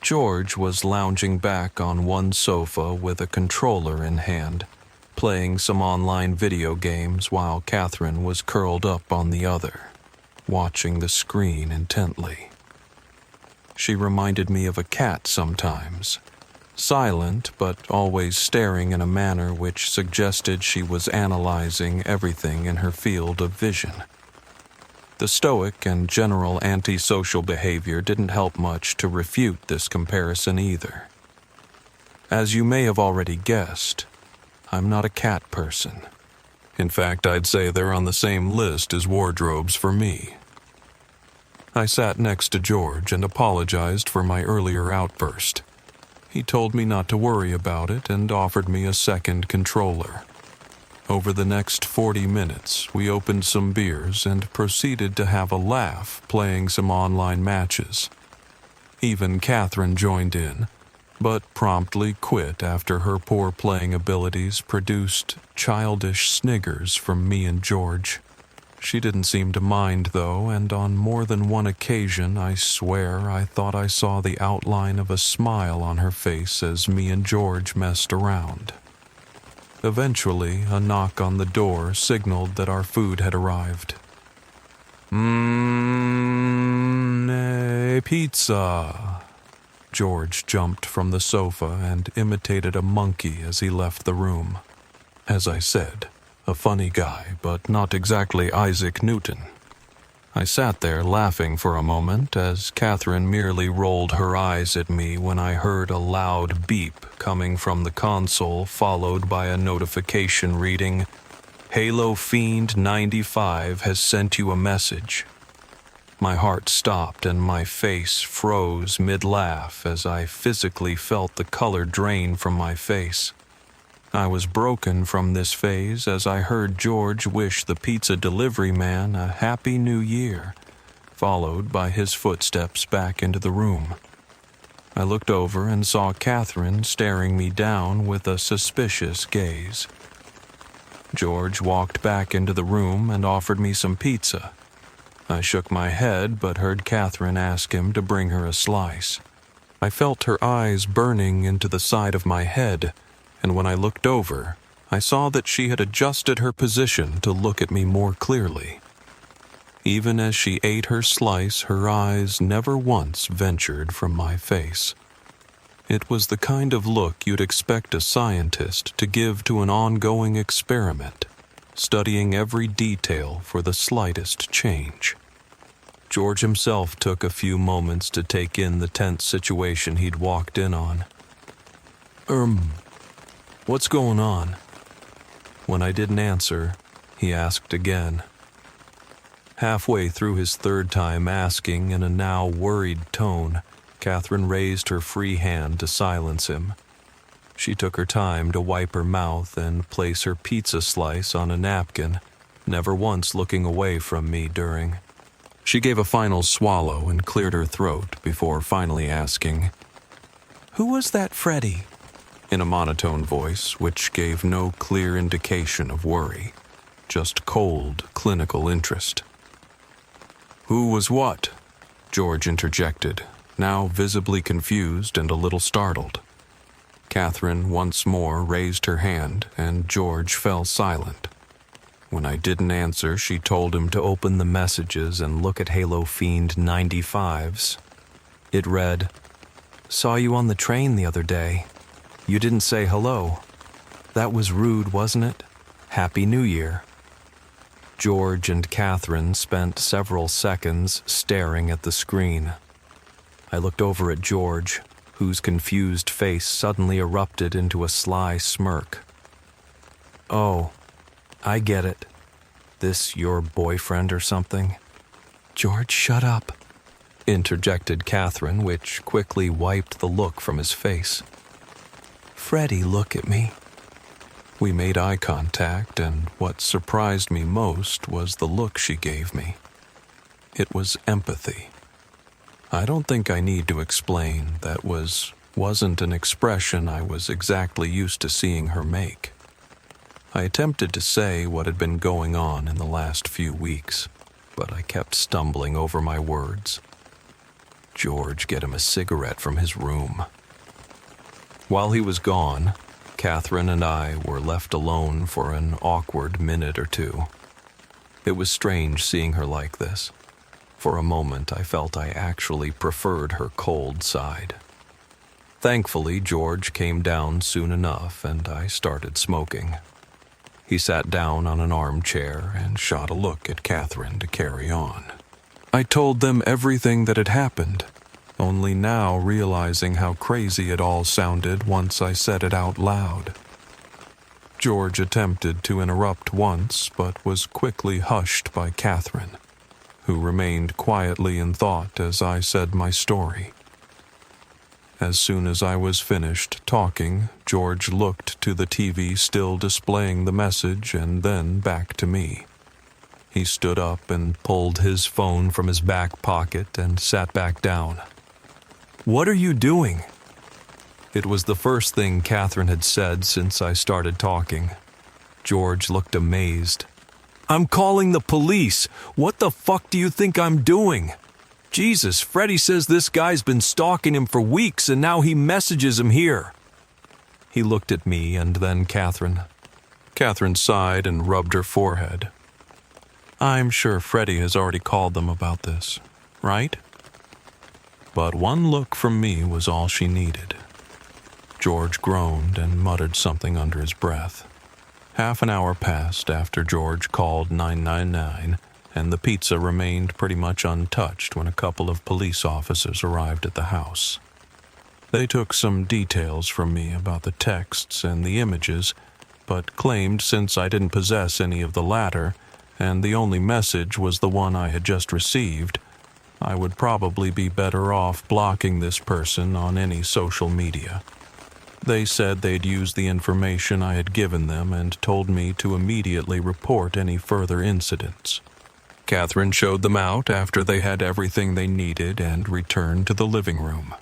George was lounging back on one sofa with a controller in hand, playing some online video games while Catherine was curled up on the other, watching the screen intently. She reminded me of a cat sometimes, silent but always staring in a manner which suggested she was analyzing everything in her field of vision. The stoic and general antisocial behavior didn't help much to refute this comparison either. As you may have already guessed, I'm not a cat person. In fact, I'd say they're on the same list as wardrobes for me. I sat next to George and apologized for my earlier outburst. He told me not to worry about it and offered me a second controller. Over the next 40 minutes, we opened some beers and proceeded to have a laugh playing some online matches. Even Catherine joined in, but promptly quit after her poor playing abilities produced childish sniggers from me and George. She didn't seem to mind, though, and on more than one occasion, I swear, I thought I saw the outline of a smile on her face as me and George messed around. Eventually, a knock on the door signaled that our food had arrived. Pizza! George jumped from the sofa and imitated a monkey as he left the room. As I said, a funny guy, but not exactly Isaac Newton. I sat there laughing for a moment as Catherine merely rolled her eyes at me when I heard a loud beep coming from the console, followed by a notification reading, "Halo Fiend 95 has sent you a message." My heart stopped and my face froze mid-laugh as I physically felt the color drain from my face. I was broken from this phase as I heard George wish the pizza delivery man a Happy New Year, followed by his footsteps back into the room. I looked over and saw Catherine staring me down with a suspicious gaze. George walked back into the room and offered me some pizza. I shook my head but heard Catherine ask him to bring her a slice. I felt her eyes burning into the side of my head, and when I looked over, I saw that she had adjusted her position to look at me more clearly. Even as she ate her slice, her eyes never once ventured from my face. It was the kind of look you'd expect a scientist to give to an ongoing experiment, studying every detail for the slightest change. George himself took a few moments to take in the tense situation he'd walked in on. What's going on?" When I didn't answer, he asked again. Halfway through his third time asking in a now worried tone, Catherine raised her free hand to silence him. She took her time to wipe her mouth and place her pizza slice on a napkin, never once looking away from me during. She gave a final swallow and cleared her throat before finally asking, "Who was that Freddy?" in a monotone voice which gave no clear indication of worry, just cold, clinical interest. "Who was what?" George interjected, now visibly confused and a little startled. Catherine once more raised her hand, and George fell silent. When I didn't answer, she told him to open the messages and look at Halo Fiend 95's. It read, "Saw you on the train the other day. You didn't say hello. That was rude, wasn't it? Happy New Year." George and Catherine spent several seconds staring at the screen. I looked over at George, whose confused face suddenly erupted into a sly smirk. "Oh, I get it. This your boyfriend or something?" "George, shut up," interjected Catherine, which quickly wiped the look from his face. "Freddie, look at me." We made eye contact, and what surprised me most was the look she gave me. It was empathy. I don't think I need to explain that wasn't an expression I was exactly used to seeing her make. I attempted to say what had been going on in the last few weeks, but I kept stumbling over my words. George, get him a cigarette from his room. While he was gone, Catherine and I were left alone for an awkward minute or two. It was strange seeing her like this. For a moment, I felt I actually preferred her cold side. Thankfully, George came down soon enough, and I started smoking. He sat down on an armchair and shot a look at Catherine to carry on. I told them everything that had happened, only now realizing how crazy it all sounded once I said it out loud. George attempted to interrupt once, but was quickly hushed by Catherine, who remained quietly in thought as I said my story. As soon as I was finished talking, George looked to the TV still displaying the message and then back to me. He stood up and pulled his phone from his back pocket and sat back down. "What are you doing?" It was the first thing Catherine had said since I started talking. George looked amazed. I'm calling the police. What the fuck do you think I'm doing? Jesus, Freddy says this guy's been stalking him for weeks and now he messages him here. He looked at me and then Catherine. Catherine sighed and rubbed her forehead. I'm sure Freddy has already called them about this, right? But one look from me was all she needed. George groaned and muttered something under his breath. Half an hour passed after George called 999, and the pizza remained pretty much untouched when a couple of police officers arrived at the house. They took some details from me about the texts and the images, but claimed since I didn't possess any of the latter, and the only message was the one I had just received, I would probably be better off blocking this person on any social media. They said they'd use the information I had given them and told me to immediately report any further incidents. Catherine showed them out after they had everything they needed and returned to the living room.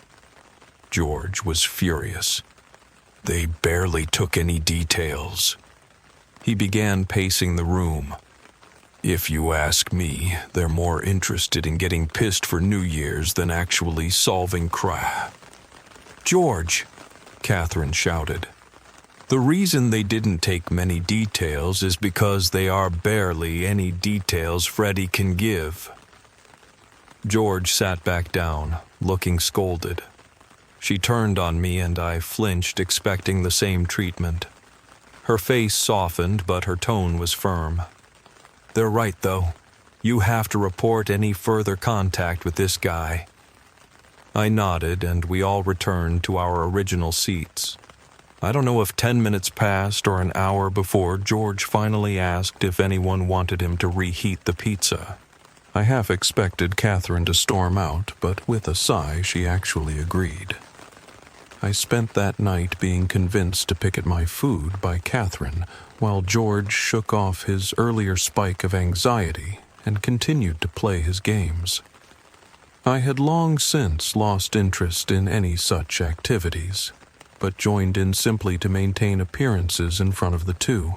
George was furious. They barely took any details. He began pacing the room. If you ask me, they're more interested in getting pissed for New Year's than actually solving crime. George, Catherine shouted. The reason they didn't take many details is because they are barely any details Freddy can give. George sat back down, looking scolded. She turned on me and I flinched, expecting the same treatment. Her face softened, but her tone was firm. They're right, though. You have to report any further contact with this guy. I nodded, and we all returned to our original seats. I don't know if 10 minutes passed or an hour before George finally asked if anyone wanted him to reheat the pizza. I half expected Catherine to storm out, but with a sigh she actually agreed. I spent that night being convinced to pick at my food by Catherine, while George shook off his earlier spike of anxiety and continued to play his games. I had long since lost interest in any such activities, but joined in simply to maintain appearances in front of the two.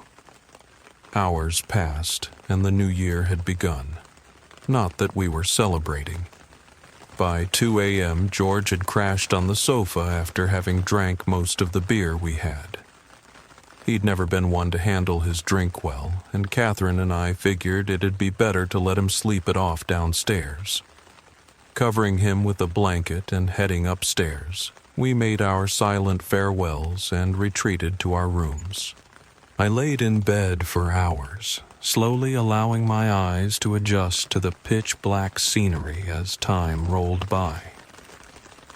Hours passed, and the new year had begun. Not that we were celebrating. By 2 a.m., George had crashed on the sofa after having drank most of the beer we had. He'd never been one to handle his drink well, and Catherine and I figured it'd be better to let him sleep it off downstairs. Covering him with a blanket and heading upstairs, we made our silent farewells and retreated to our rooms. I laid in bed for hours, slowly allowing my eyes to adjust to the pitch-black scenery as time rolled by.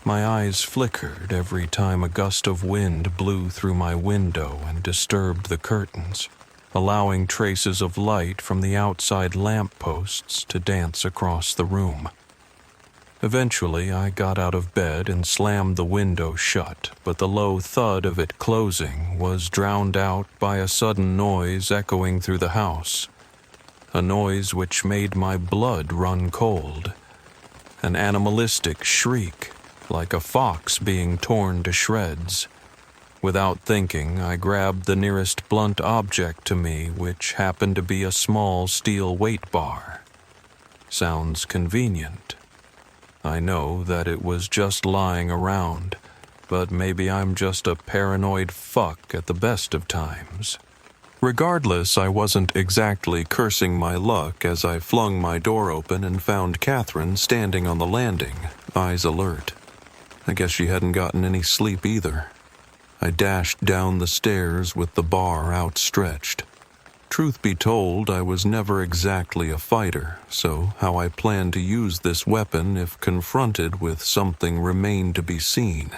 My eyes flickered every time a gust of wind blew through my window and disturbed the curtains, allowing traces of light from the outside lampposts to dance across the room. Eventually, I got out of bed and slammed the window shut, but the low thud of it closing was drowned out by a sudden noise echoing through the house. A noise which made my blood run cold. An animalistic shriek, like a fox being torn to shreds. Without thinking, I grabbed the nearest blunt object to me, which happened to be a small steel weight bar. Sounds convenient. I know that it was just lying around, but maybe I'm just a paranoid fuck at the best of times. Regardless, I wasn't exactly cursing my luck as I flung my door open and found Catherine standing on the landing, eyes alert. I guess she hadn't gotten any sleep either. I dashed down the stairs with the bar outstretched. Truth be told, I was never exactly a fighter, so how I planned to use this weapon if confronted with something remained to be seen.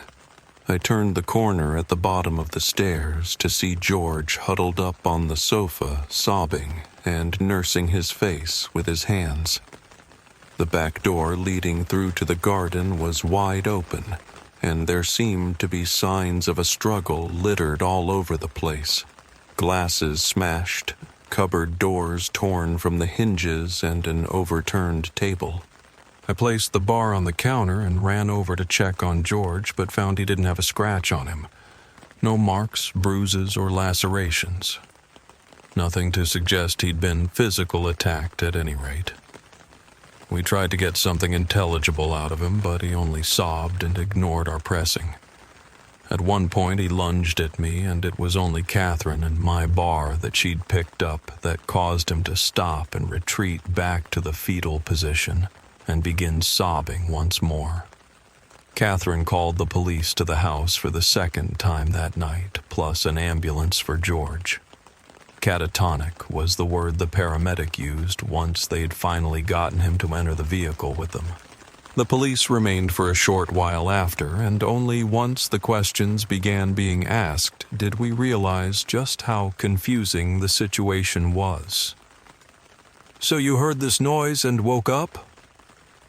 I turned the corner at the bottom of the stairs to see George huddled up on the sofa, sobbing and nursing his face with his hands. The back door leading through to the garden was wide open, and there seemed to be signs of a struggle littered all over the place. Glasses smashed, cupboard doors torn from the hinges, and an overturned table. I placed the bar on the counter and ran over to check on George, but found he didn't have a scratch on him. No marks, bruises, or lacerations. Nothing to suggest he'd been physically attacked at any rate. We tried to get something intelligible out of him, but he only sobbed and ignored our pressing. At one point he lunged at me, and it was only Catherine and my bar that she'd picked up that caused him to stop and retreat back to the fetal position and begin sobbing once more. Catherine called the police to the house for the second time that night, plus an ambulance for George. Catatonic was the word the paramedic used once they'd finally gotten him to enter the vehicle with them. The police remained for a short while after, and only once the questions began being asked did we realize just how confusing the situation was. "So you heard this noise and woke up?"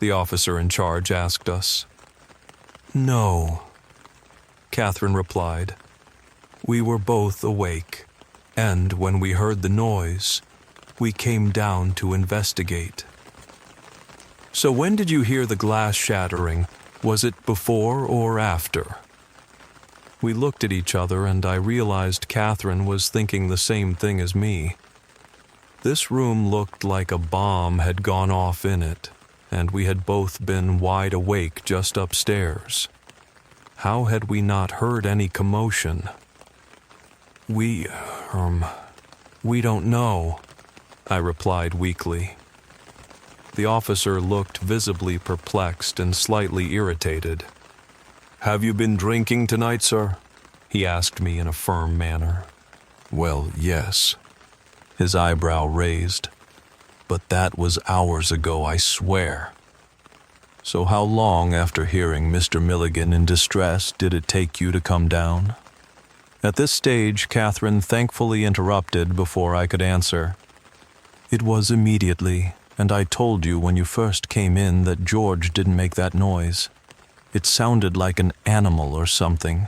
the officer in charge asked us. "No," Catherine replied. "We were both awake, and when we heard the noise, we came down to investigate." "So when did you hear the glass shattering? Was it before or after?" We looked at each other, and I realized Catherine was thinking the same thing as me. This room looked like a bomb had gone off in it, and we had both been wide awake just upstairs. How had we not heard any commotion? We don't know," I replied weakly. The officer looked visibly perplexed and slightly irritated. "Have you been drinking tonight, sir?" he asked me in a firm manner. "Well, yes." His eyebrow raised. "But that was hours ago, I swear." "So how long after hearing Mr. Milligan in distress did it take you to come down?" At this stage, Catherine thankfully interrupted before I could answer. "It was immediately, and I told you when you first came in that George didn't make that noise. It sounded like an animal or something."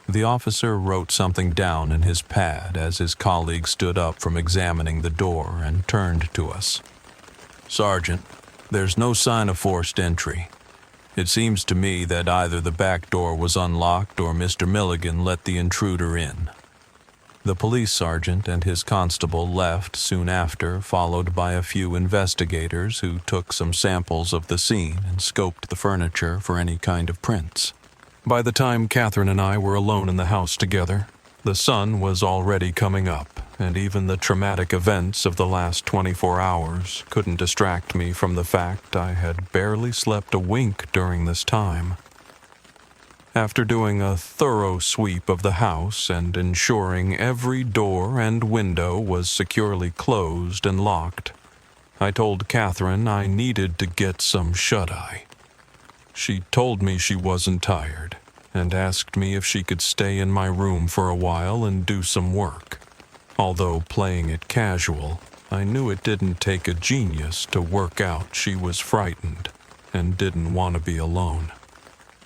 The officer wrote something down in his pad as his colleague stood up from examining the door and turned to us. "Sergeant, there's no sign of forced entry. It seems to me that either the back door was unlocked or Mr. Milligan let the intruder in." The police sergeant and his constable left soon after, followed by a few investigators who took some samples of the scene and scoped the furniture for any kind of prints. By the time Catherine and I were alone in the house together, the sun was already coming up, and even the traumatic events of the last 24 hours couldn't distract me from the fact I had barely slept a wink during this time. After doing a thorough sweep of the house and ensuring every door and window was securely closed and locked, I told Catherine I needed to get some shut-eye. She told me she wasn't tired and asked me if she could stay in my room for a while and do some work. Although playing it casual, I knew it didn't take a genius to work out she was frightened and didn't want to be alone.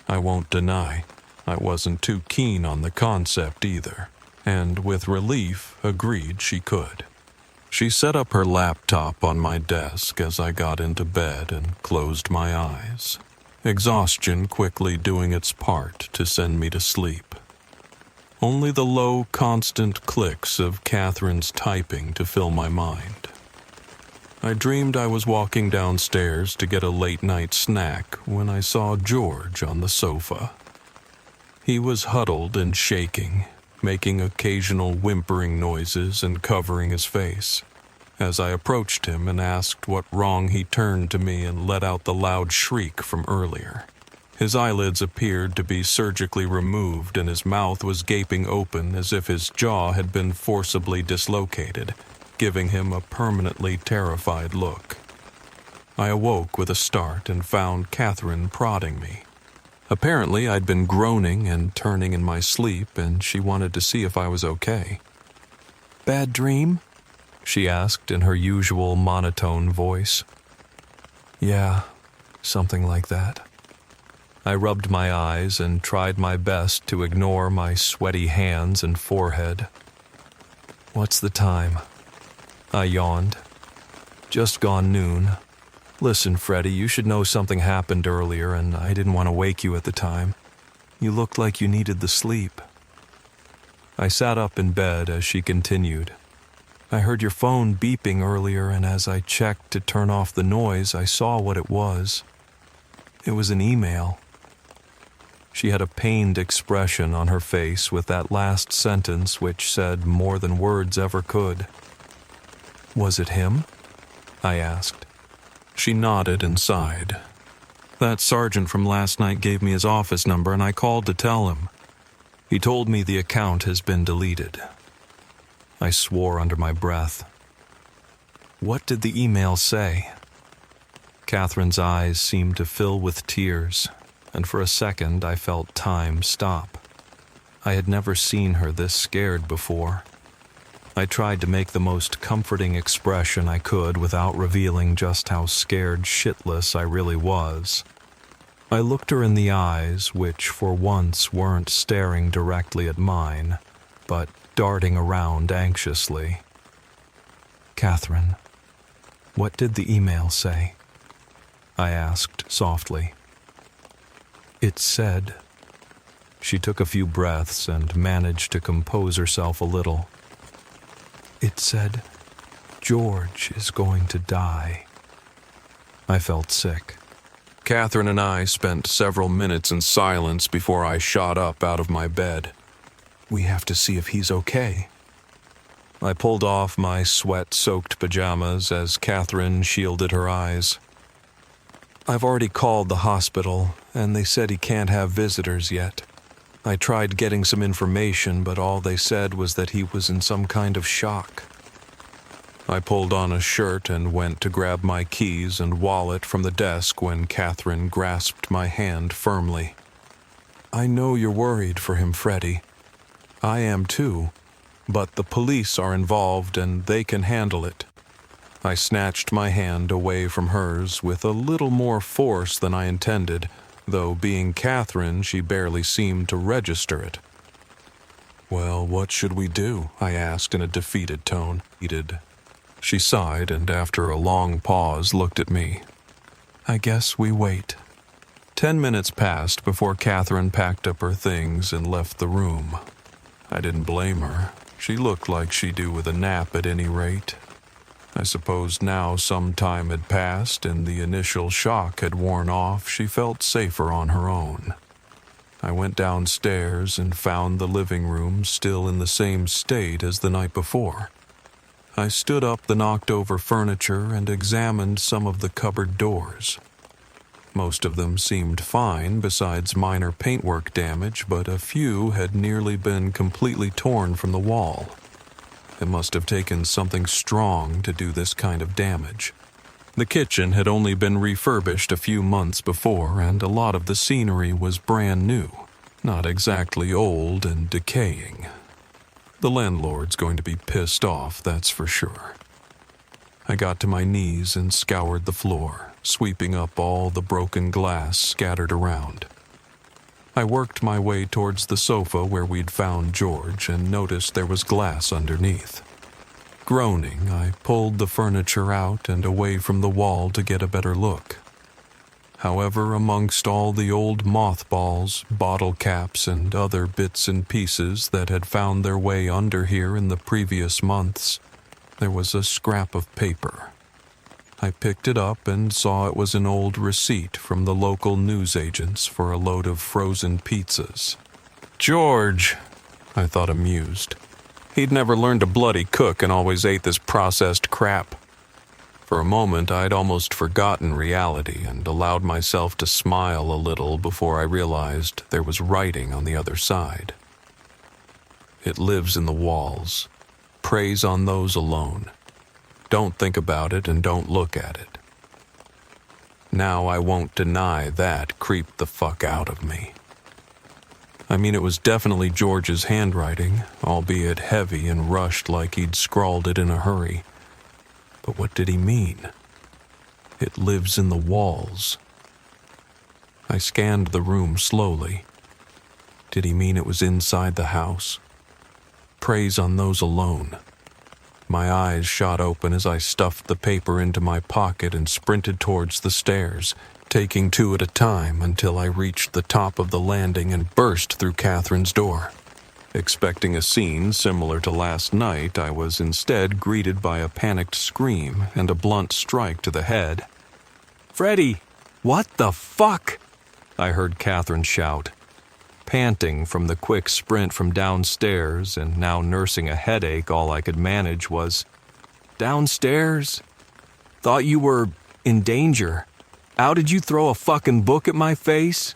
I won't deny, I wasn't too keen on the concept either, and with relief agreed she could. She set up her laptop on my desk as I got into bed and closed my eyes, exhaustion quickly doing its part to send me to sleep. Only the low, constant clicks of Catherine's typing to fill my mind. I dreamed I was walking downstairs to get a late-night snack when I saw George on the sofa. He was huddled and shaking, making occasional whimpering noises and covering his face. As I approached him and asked what wrong, he turned to me and let out the loud shriek from earlier. His eyelids appeared to be surgically removed and his mouth was gaping open as if his jaw had been forcibly dislocated, giving him a permanently terrified look. I awoke with a start and found Catherine prodding me. Apparently, I'd been groaning and turning in my sleep, and she wanted to see if I was okay. "Bad dream?" she asked in her usual monotone voice. "Yeah, something like that." I rubbed my eyes and tried my best to ignore my sweaty hands and forehead. "What's the time?" I yawned. "Just gone noon. Listen, Freddie, you should know something happened earlier, and I didn't want to wake you at the time. You looked like you needed the sleep." I sat up in bed as she continued. I heard your phone beeping earlier, and as I checked to turn off the noise, I saw what it was. It was an email. She had a pained expression on her face with that last sentence which said more than words ever could. Was it him? I asked. She nodded and sighed. That sergeant from last night gave me his office number and I called to tell him. He told me the account has been deleted. I swore under my breath. What did the email say? Catherine's eyes seemed to fill with tears, and for a second I felt time stop. I had never seen her this scared before. I tried to make the most comforting expression I could without revealing just how scared shitless I really was. I looked her in the eyes, which for once weren't staring directly at mine, but darting around anxiously. Catherine, what did the email say? I asked softly. It said... She took a few breaths and managed to compose herself a little. It said, George is going to die. I felt sick. Catherine and I spent several minutes in silence before I shot up out of my bed. We have to see if he's okay. I pulled off my sweat-soaked pajamas as Catherine shielded her eyes. I've already called the hospital, and they said he can't have visitors yet. I tried getting some information, but all they said was that he was in some kind of shock. I pulled on a shirt and went to grab my keys and wallet from the desk when Catherine grasped my hand firmly. I know you're worried for him, Freddie. I am too, but the police are involved and they can handle it. I snatched my hand away from hers with a little more force than I intended, though being Catherine, she barely seemed to register it. Well, what should we do? I asked in a defeated tone. She sighed and after a long pause looked at me. I guess we wait. 10 minutes passed before Catherine packed up her things and left the room. I didn't blame her. She looked like she'd do with a nap at any rate. I suppose now some time had passed and the initial shock had worn off, she felt safer on her own. I went downstairs and found the living room still in the same state as the night before. I stood up the knocked-over furniture and examined some of the cupboard doors. Most of them seemed fine besides minor paintwork damage, but a few had nearly been completely torn from the wall. It must have taken something strong to do this kind of damage. The kitchen had only been refurbished a few months before, and a lot of the scenery was brand new, not exactly old and decaying. The landlord's going to be pissed off, that's for sure. I got to my knees and scoured the floor, sweeping up all the broken glass scattered around. I worked my way towards the sofa where we'd found George and noticed there was glass underneath. Groaning, I pulled the furniture out and away from the wall to get a better look. However, amongst all the old mothballs, bottle caps, and other bits and pieces that had found their way under here in the previous months, there was a scrap of paper. I picked it up and saw it was an old receipt from the local newsagents for a load of frozen pizzas. George, I thought amused. He'd never learned to bloody cook and always ate this processed crap. For a moment, I'd almost forgotten reality and allowed myself to smile a little before I realized there was writing on the other side. It lives in the walls. Preys on those alone. Don't think about it and don't look at it. Now I won't deny that creeped the fuck out of me. I mean, it was definitely George's handwriting, albeit heavy and rushed like he'd scrawled it in a hurry. But what did he mean? It lives in the walls. I scanned the room slowly. Did he mean it was inside the house? Preys on those alone. My eyes shot open as I stuffed the paper into my pocket and sprinted towards the stairs, taking two at a time until I reached the top of the landing and burst through Catherine's door. Expecting a scene similar to last night, I was instead greeted by a panicked scream and a blunt strike to the head. "Freddie, what the fuck?" I heard Catherine shout. Panting from the quick sprint from downstairs and now nursing a headache, all I could manage was, "Downstairs? Thought you were in danger. How did you throw a fucking book at my face?"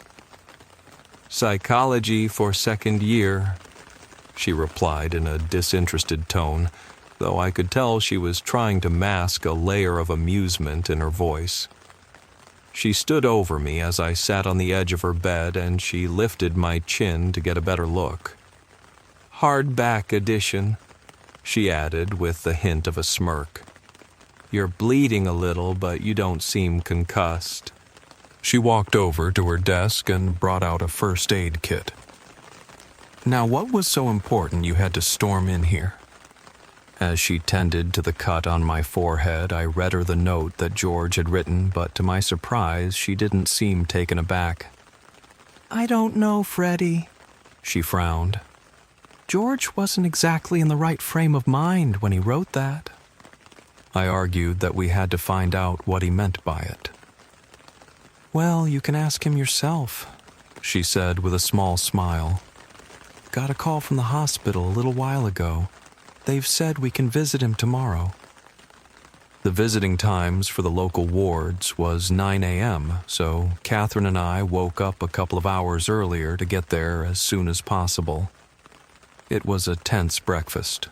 "Psychology for second year," she replied in a disinterested tone, though I could tell she was trying to mask a layer of amusement in her voice. She stood over me as I sat on the edge of her bed, and she lifted my chin to get a better look. "Hardback edition," she added with the hint of a smirk. "You're bleeding a little, but you don't seem concussed." She walked over to her desk and brought out a first aid kit. "Now, what was so important you had to storm in here?" As she tended to the cut on my forehead, I read her the note that George had written, but to my surprise, she didn't seem taken aback. "I don't know, Freddie," she frowned. "George wasn't exactly in the right frame of mind when he wrote that." I argued that we had to find out what he meant by it. "Well, you can ask him yourself," she said with a small smile. "Got a call from the hospital a little while ago. They've said we can visit him tomorrow." The visiting times for the local wards was 9 a.m., so Catherine and I woke up a couple of hours earlier to get there as soon as possible. It was a tense breakfast.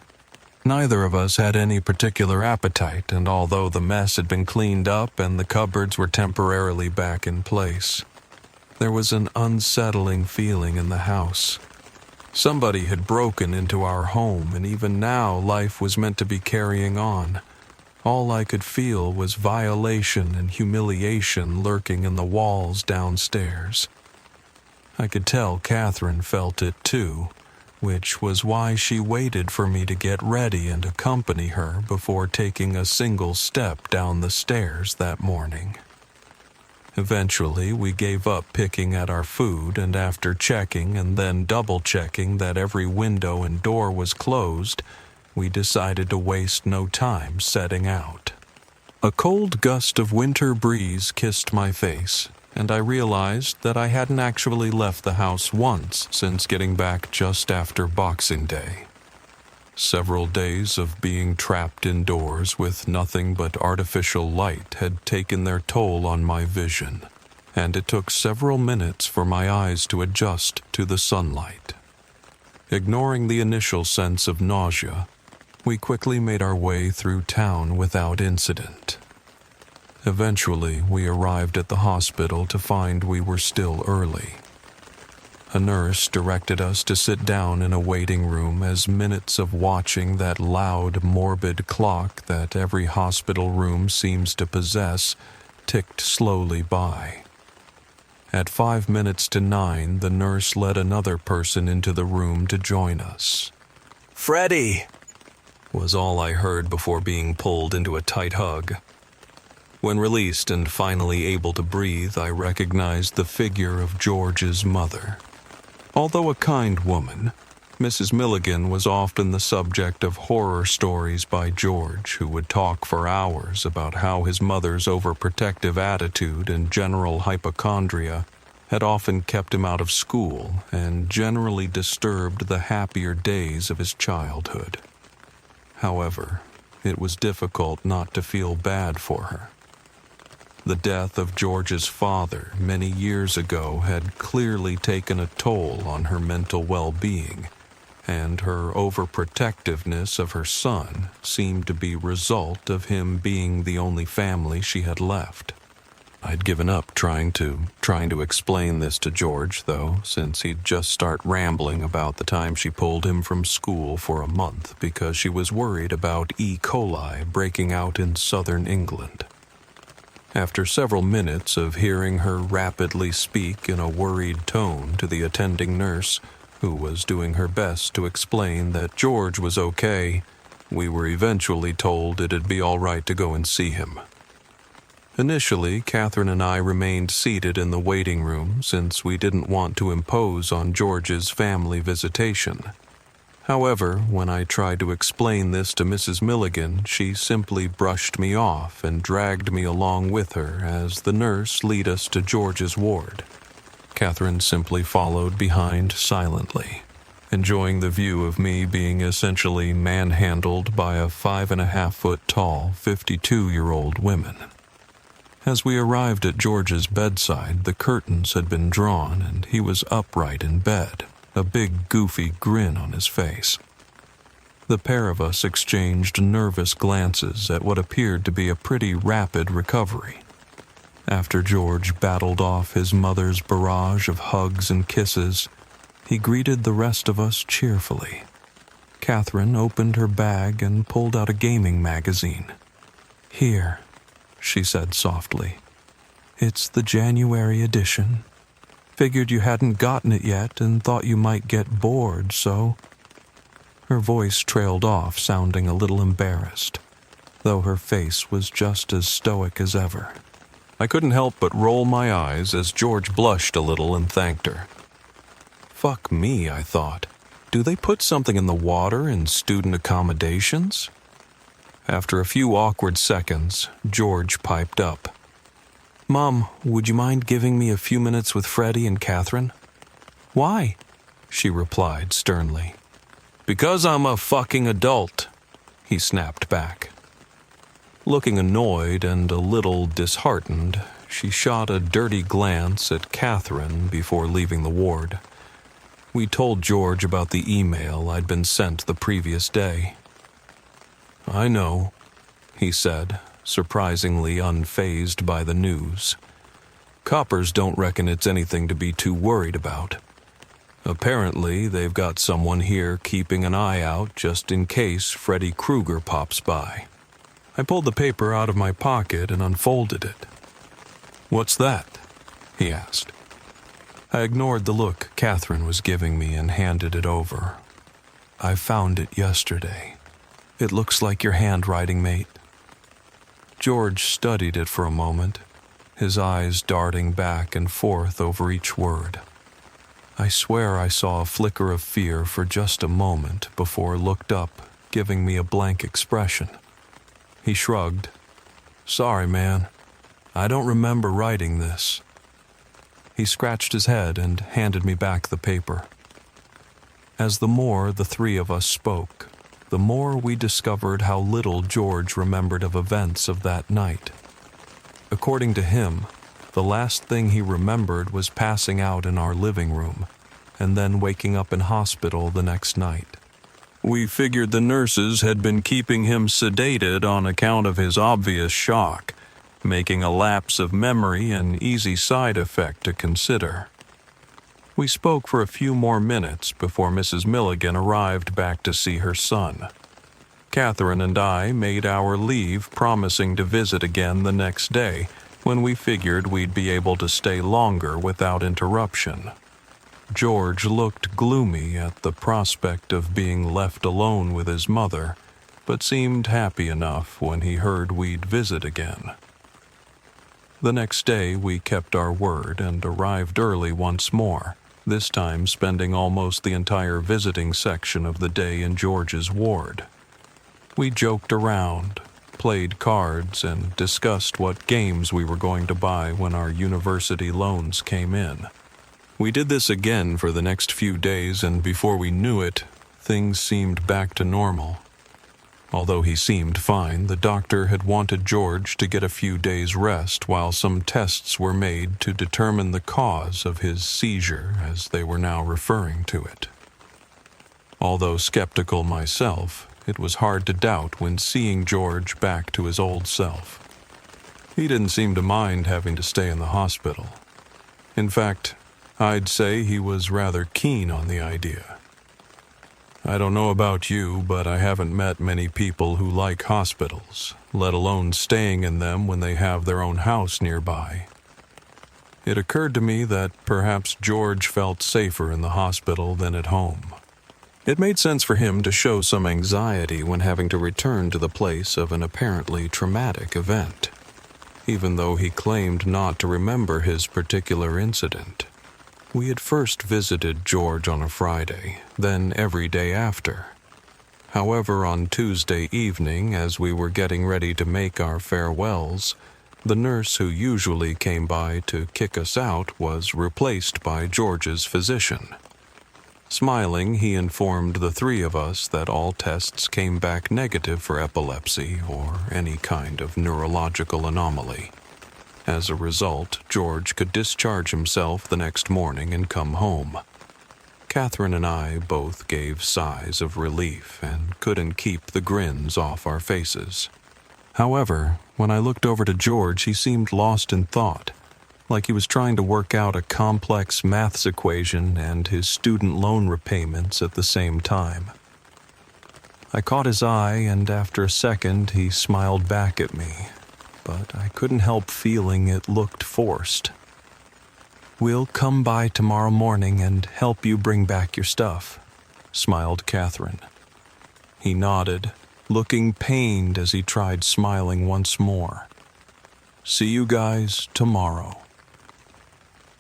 Neither of us had any particular appetite, and although the mess had been cleaned up and the cupboards were temporarily back in place, there was an unsettling feeling in the house. Somebody had broken into our home, and even now life was meant to be carrying on. All I could feel was violation and humiliation lurking in the walls downstairs. I could tell Catherine felt it too, which was why she waited for me to get ready and accompany her before taking a single step down the stairs that morning. Eventually, we gave up picking at our food, and after checking and then double-checking that every window and door was closed, we decided to waste no time setting out. A cold gust of winter breeze kissed my face, and I realized that I hadn't actually left the house once since getting back just after Boxing Day. Several days of being trapped indoors with nothing but artificial light had taken their toll on my vision, and it took several minutes for my eyes to adjust to the sunlight. Ignoring the initial sense of nausea, we quickly made our way through town without incident. Eventually, we arrived at the hospital to find we were still early. A nurse directed us to sit down in a waiting room as minutes of watching that loud, morbid clock that every hospital room seems to possess ticked slowly by. At 5 minutes to 9, the nurse led another person into the room to join us. "Freddie!" was all I heard before being pulled into a tight hug. When released and finally able to breathe, I recognized the figure of George's mother. Although a kind woman, Mrs. Milligan was often the subject of horror stories by George, who would talk for hours about how his mother's overprotective attitude and general hypochondria had often kept him out of school and generally disturbed the happier days of his childhood. However, it was difficult not to feel bad for her. The death of George's father many years ago had clearly taken a toll on her mental well-being, and her overprotectiveness of her son seemed to be a result of him being the only family she had left. I'd given up trying to explain this to George, though, since he'd just start rambling about the time she pulled him from school for a month because she was worried about E. coli breaking out in southern England. After several minutes of hearing her rapidly speak in a worried tone to the attending nurse, who was doing her best to explain that George was okay, we were eventually told it'd be all right to go and see him. Initially, Catherine and I remained seated in the waiting room since we didn't want to impose on George's family visitation, However, when I tried to explain this to Mrs. Milligan, she simply brushed me off and dragged me along with her as the nurse led us to George's ward. Catherine simply followed behind silently, enjoying the view of me being essentially manhandled by a 5.5-foot-tall, 52-year-old woman. As we arrived at George's bedside, the curtains had been drawn and he was upright in bed, a big goofy grin on his face. The pair of us exchanged nervous glances at what appeared to be a pretty rapid recovery. After George battled off his mother's barrage of hugs and kisses, he greeted the rest of us cheerfully. Catherine opened her bag and pulled out a gaming magazine. "Here," she said softly. "It's the January edition. Figured you hadn't gotten it yet and thought you might get bored, so—" Her voice trailed off, sounding a little embarrassed, though her face was just as stoic as ever. I couldn't help but roll my eyes as George blushed a little and thanked her. Fuck me, I thought. Do they put something in the water in student accommodations? After a few awkward seconds, George piped up. "Mom, would you mind giving me a few minutes with Freddie and Catherine?" "Why?" she replied sternly. "Because I'm a fucking adult," he snapped back. Looking annoyed and a little disheartened, she shot a dirty glance at Catherine before leaving the ward. We told George about the email I'd been sent the previous day. "I know," he said, surprisingly unfazed by the news. "Coppers don't reckon it's anything to be too worried about. Apparently, they've got someone here keeping an eye out just in case Freddy Krueger pops by." I pulled the paper out of my pocket and unfolded it. "What's that?" he asked. I ignored the look Catherine was giving me and handed it over. "I found it yesterday. It looks like your handwriting, mate." George studied it for a moment, his eyes darting back and forth over each word. I swear I saw a flicker of fear for just a moment before looked up, giving me a blank expression. He shrugged. "Sorry, man. I don't remember writing this." He scratched his head and handed me back the paper. As the more the three of us spoke, the more we discovered how little George remembered of events of that night. According to him, the last thing he remembered was passing out in our living room, and then waking up in hospital the next night. We figured the nurses had been keeping him sedated on account of his obvious shock, making a lapse of memory an easy side effect to consider. We spoke for a few more minutes before Mrs. Milligan arrived back to see her son. Catherine and I made our leave, promising to visit again the next day, when we figured we'd be able to stay longer without interruption. George looked gloomy at the prospect of being left alone with his mother, but seemed happy enough when he heard we'd visit again. The next day we kept our word and arrived early once more, this time spending almost the entire visiting section of the day in George's ward. We joked around, played cards, and discussed what games we were going to buy when our university loans came in. We did this again for the next few days, and before we knew it, things seemed back to normal. Although he seemed fine, the doctor had wanted George to get a few days' rest while some tests were made to determine the cause of his seizure, as they were now referring to it. Although skeptical myself, it was hard to doubt when seeing George back to his old self. He didn't seem to mind having to stay in the hospital. In fact, I'd say he was rather keen on the idea. I don't know about you, but I haven't met many people who like hospitals, let alone staying in them when they have their own house nearby. It occurred to me that perhaps George felt safer in the hospital than at home. It made sense for him to show some anxiety when having to return to the place of an apparently traumatic event, even though he claimed not to remember his particular incident. We had first visited George on a Friday, then every day after. However, on Tuesday evening, as we were getting ready to make our farewells, the nurse who usually came by to kick us out was replaced by George's physician. Smiling, he informed the three of us that all tests came back negative for epilepsy or any kind of neurological anomaly. As a result, George could discharge himself the next morning and come home. Catherine and I both gave sighs of relief and couldn't keep the grins off our faces. However, when I looked over to George, he seemed lost in thought, like he was trying to work out a complex maths equation and his student loan repayments at the same time. I caught his eye, and after a second, he smiled back at me, but I couldn't help feeling it looked forced. "We'll come by tomorrow morning and help you bring back your stuff," smiled Catherine. He nodded, looking pained as he tried smiling once more. "See you guys tomorrow."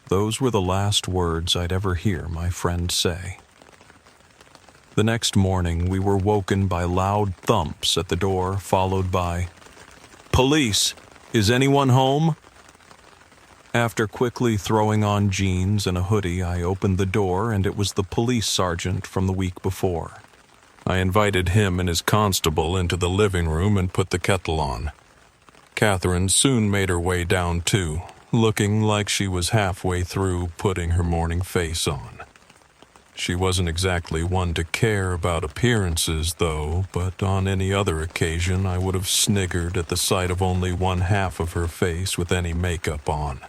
Those were the last words I'd ever hear my friend say. The next morning, we were woken by loud thumps at the door, followed by, "Police! Is anyone home?" After quickly throwing on jeans and a hoodie, I opened the door, and it was the police sergeant from the week before. I invited him and his constable into the living room and put the kettle on. Catherine soon made her way down too, looking like she was halfway through putting her morning face on. She wasn't exactly one to care about appearances, though, but on any other occasion I would have sniggered at the sight of only one half of her face with any makeup on.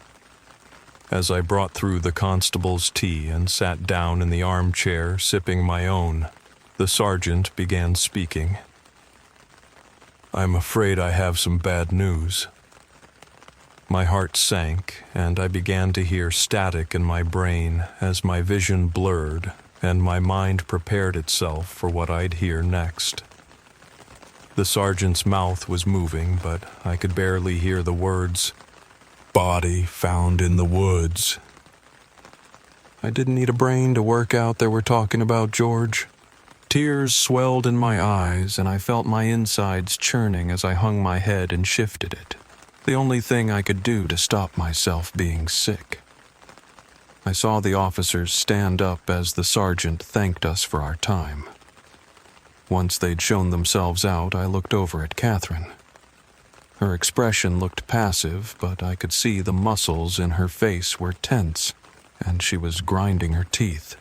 As I brought through the constable's tea and sat down in the armchair sipping my own, the sergeant began speaking. "I'm afraid I have some bad news." My heart sank, and I began to hear static in my brain as my vision blurred and my mind prepared itself for what I'd hear next. The sergeant's mouth was moving, but I could barely hear the words, "Body found in the woods." I didn't need a brain to work out they were talking about George. Tears swelled in my eyes, and I felt my insides churning as I hung my head and shifted it. The only thing I could do to stop myself being sick. I saw the officers stand up as the sergeant thanked us for our time. Once they'd shown themselves out, I looked over at Catherine. Her expression looked passive, but I could see the muscles in her face were tense, and she was grinding her teeth.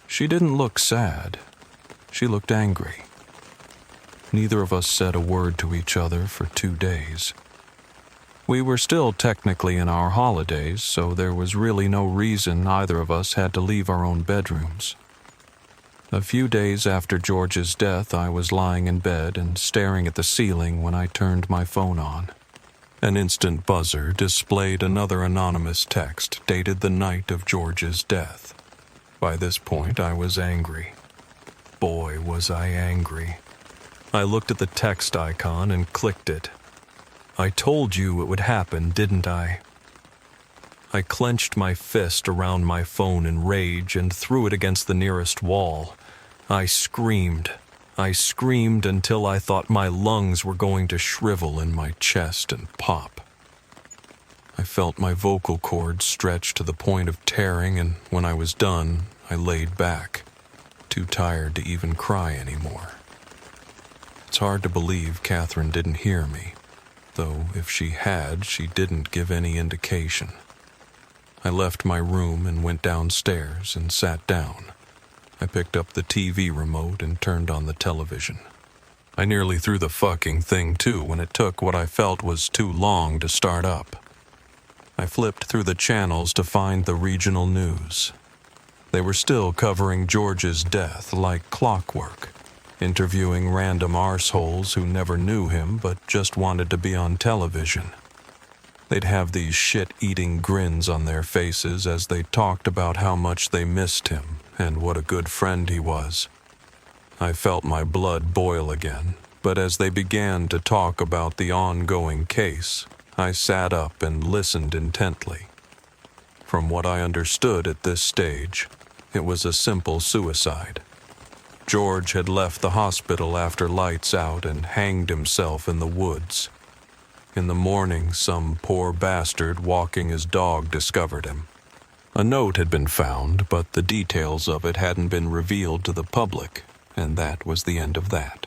She didn't look sad. She looked angry. Neither of us said a word to each other for 2 days. We were still technically in our holidays, so there was really no reason either of us had to leave our own bedrooms. A few days after George's death, I was lying in bed and staring at the ceiling when I turned my phone on. An instant buzzer displayed another anonymous text dated the night of George's death. By this point, I was angry. Boy, was I angry. I looked at the text icon and clicked it. "I told you it would happen, didn't I?" I clenched my fist around my phone in rage and threw it against the nearest wall. I screamed. I screamed until I thought my lungs were going to shrivel in my chest and pop. I felt my vocal cords stretch to the point of tearing, and when I was done, I laid back, too tired to even cry anymore. It's hard to believe Catherine didn't hear me, though if she had, she didn't give any indication. I left my room and went downstairs and sat down. I picked up the TV remote and turned on the television. I nearly threw the fucking thing too when it took what I felt was too long to start up. I flipped through the channels to find the regional news. They were still covering George's death like clockwork, interviewing random arseholes who never knew him but just wanted to be on television. They'd have these shit-eating grins on their faces as they talked about how much they missed him and what a good friend he was. I felt my blood boil again, but as they began to talk about the ongoing case, I sat up and listened intently. From what I understood at this stage, it was a simple suicide. George had left the hospital after lights out and hanged himself in the woods. In the morning, some poor bastard walking his dog discovered him. A note had been found, but the details of it hadn't been revealed to the public, and that was the end of that.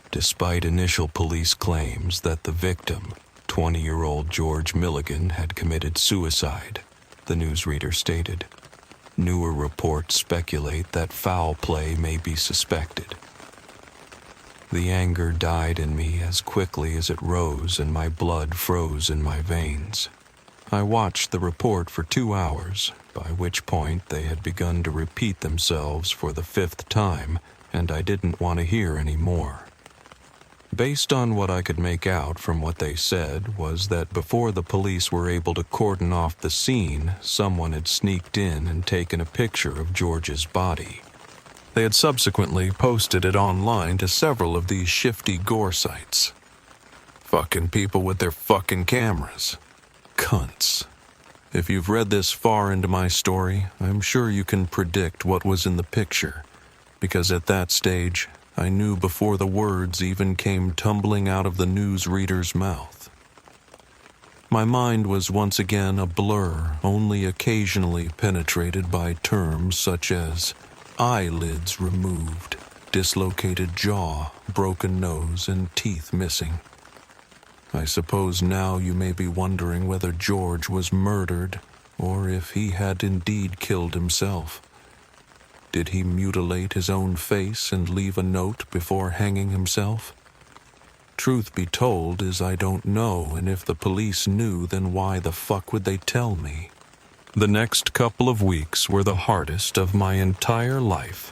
Despite initial police claims that the victim, 20-year-old George Milligan, had committed suicide, the newsreader stated, newer reports speculate that foul play may be suspected. The anger died in me as quickly as it rose and my blood froze in my veins. I watched the report for 2 hours, by which point they had begun to repeat themselves for the 5th time, and I didn't want to hear any more. Based on what I could make out from what they said was that before the police were able to cordon off the scene, someone had sneaked in and taken a picture of George's body. They had subsequently posted it online to several of these shifty gore sites. Fucking people with their fucking cameras. Cunts. If you've read this far into my story, I'm sure you can predict what was in the picture, because at that stage, I knew before the words even came tumbling out of the newsreader's mouth. My mind was once again a blur, only occasionally penetrated by terms such as eyelids removed, dislocated jaw, broken nose, and teeth missing. I suppose now you may be wondering whether George was murdered or if he had indeed killed himself. Did he mutilate his own face and leave a note before hanging himself? Truth be told is I don't know, and if the police knew, then why the fuck would they tell me? The next couple of weeks were the hardest of my entire life.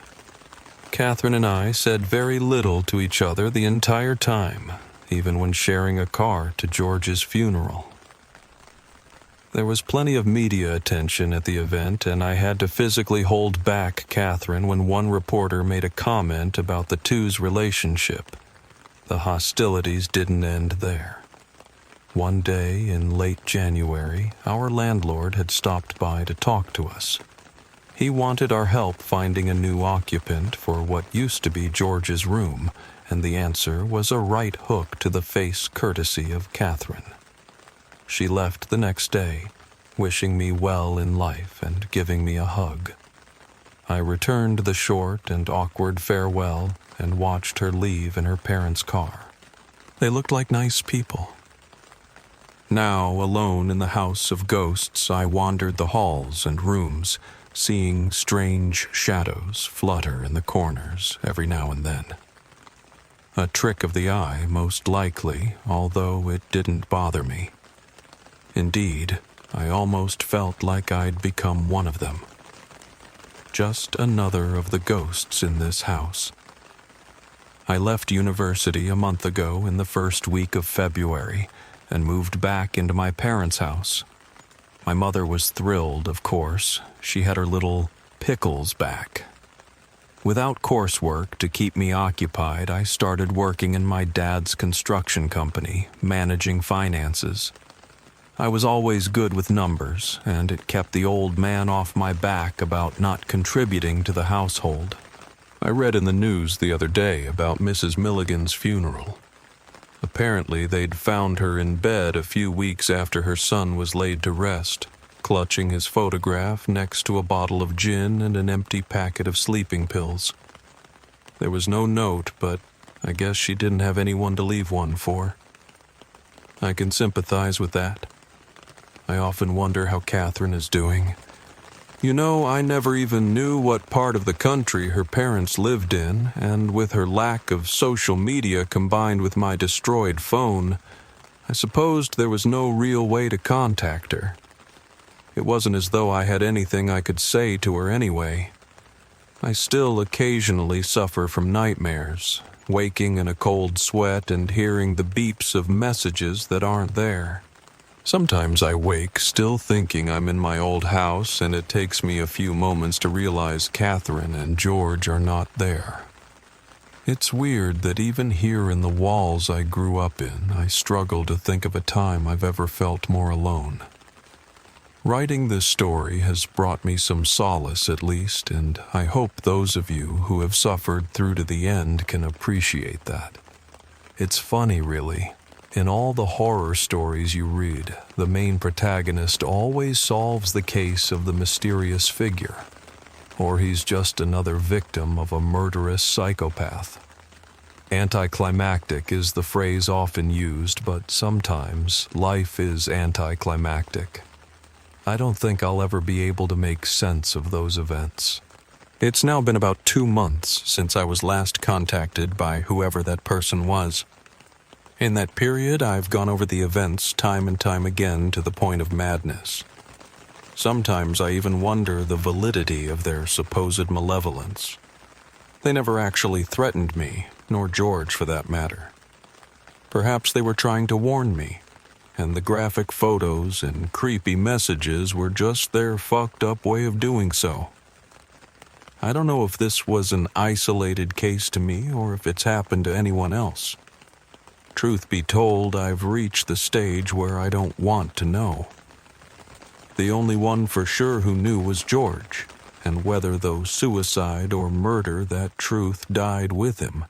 Catherine and I said very little to each other the entire time, even when sharing a car to George's funeral. There was plenty of media attention at the event, and I had to physically hold back Catherine when one reporter made a comment about the two's relationship. The hostilities didn't end there. One day in late January, our landlord had stopped by to talk to us. He wanted our help finding a new occupant for what used to be George's room, and the answer was a right hook to the face courtesy of Catherine. She left the next day, wishing me well in life and giving me a hug. I returned the short and awkward farewell and watched her leave in her parents' car. They looked like nice people. Now, alone in the house of ghosts, I wandered the halls and rooms, seeing strange shadows flutter in the corners every now and then. A trick of the eye, most likely, although it didn't bother me. Indeed, I almost felt like I'd become one of them. Just another of the ghosts in this house. I left university a month ago in the first week of February and moved back into my parents' house. My mother was thrilled, of course. She had her little pickles back. Without coursework to keep me occupied, I started working in my dad's construction company, managing finances. I was always good with numbers, and it kept the old man off my back about not contributing to the household. I read in the news the other day about Mrs. Milligan's funeral. Apparently, they'd found her in bed a few weeks after her son was laid to rest, clutching his photograph next to a bottle of gin and an empty packet of sleeping pills. There was no note, but I guess she didn't have anyone to leave one for. I can sympathize with that. I often wonder how Catherine is doing. You know, I never even knew what part of the country her parents lived in, and with her lack of social media combined with my destroyed phone, I supposed there was no real way to contact her. It wasn't as though I had anything I could say to her anyway. I still occasionally suffer from nightmares, waking in a cold sweat and hearing the beeps of messages that aren't there. Sometimes I wake still thinking I'm in my old house, and it takes me a few moments to realize Catherine and George are not there. It's weird that even here in the walls I grew up in, I struggle to think of a time I've ever felt more alone. Writing this story has brought me some solace at least, and I hope those of you who have suffered through to the end can appreciate that. It's funny, really. In all the horror stories you read, the main protagonist always solves the case of the mysterious figure, or he's just another victim of a murderous psychopath. Anticlimactic is the phrase often used, but sometimes life is anticlimactic. I don't think I'll ever be able to make sense of those events. It's now been about 2 months since I was last contacted by whoever that person was. In that period, I've gone over the events time and time again to the point of madness. Sometimes I even wonder the validity of their supposed malevolence. They never actually threatened me, nor George for that matter. Perhaps they were trying to warn me, and the graphic photos and creepy messages were just their fucked up way of doing so. I don't know if this was an isolated case to me or if it's happened to anyone else. Truth be told, I've reached the stage where I don't want to know. The only one for sure who knew was George, and whether though suicide or murder, that truth died with him.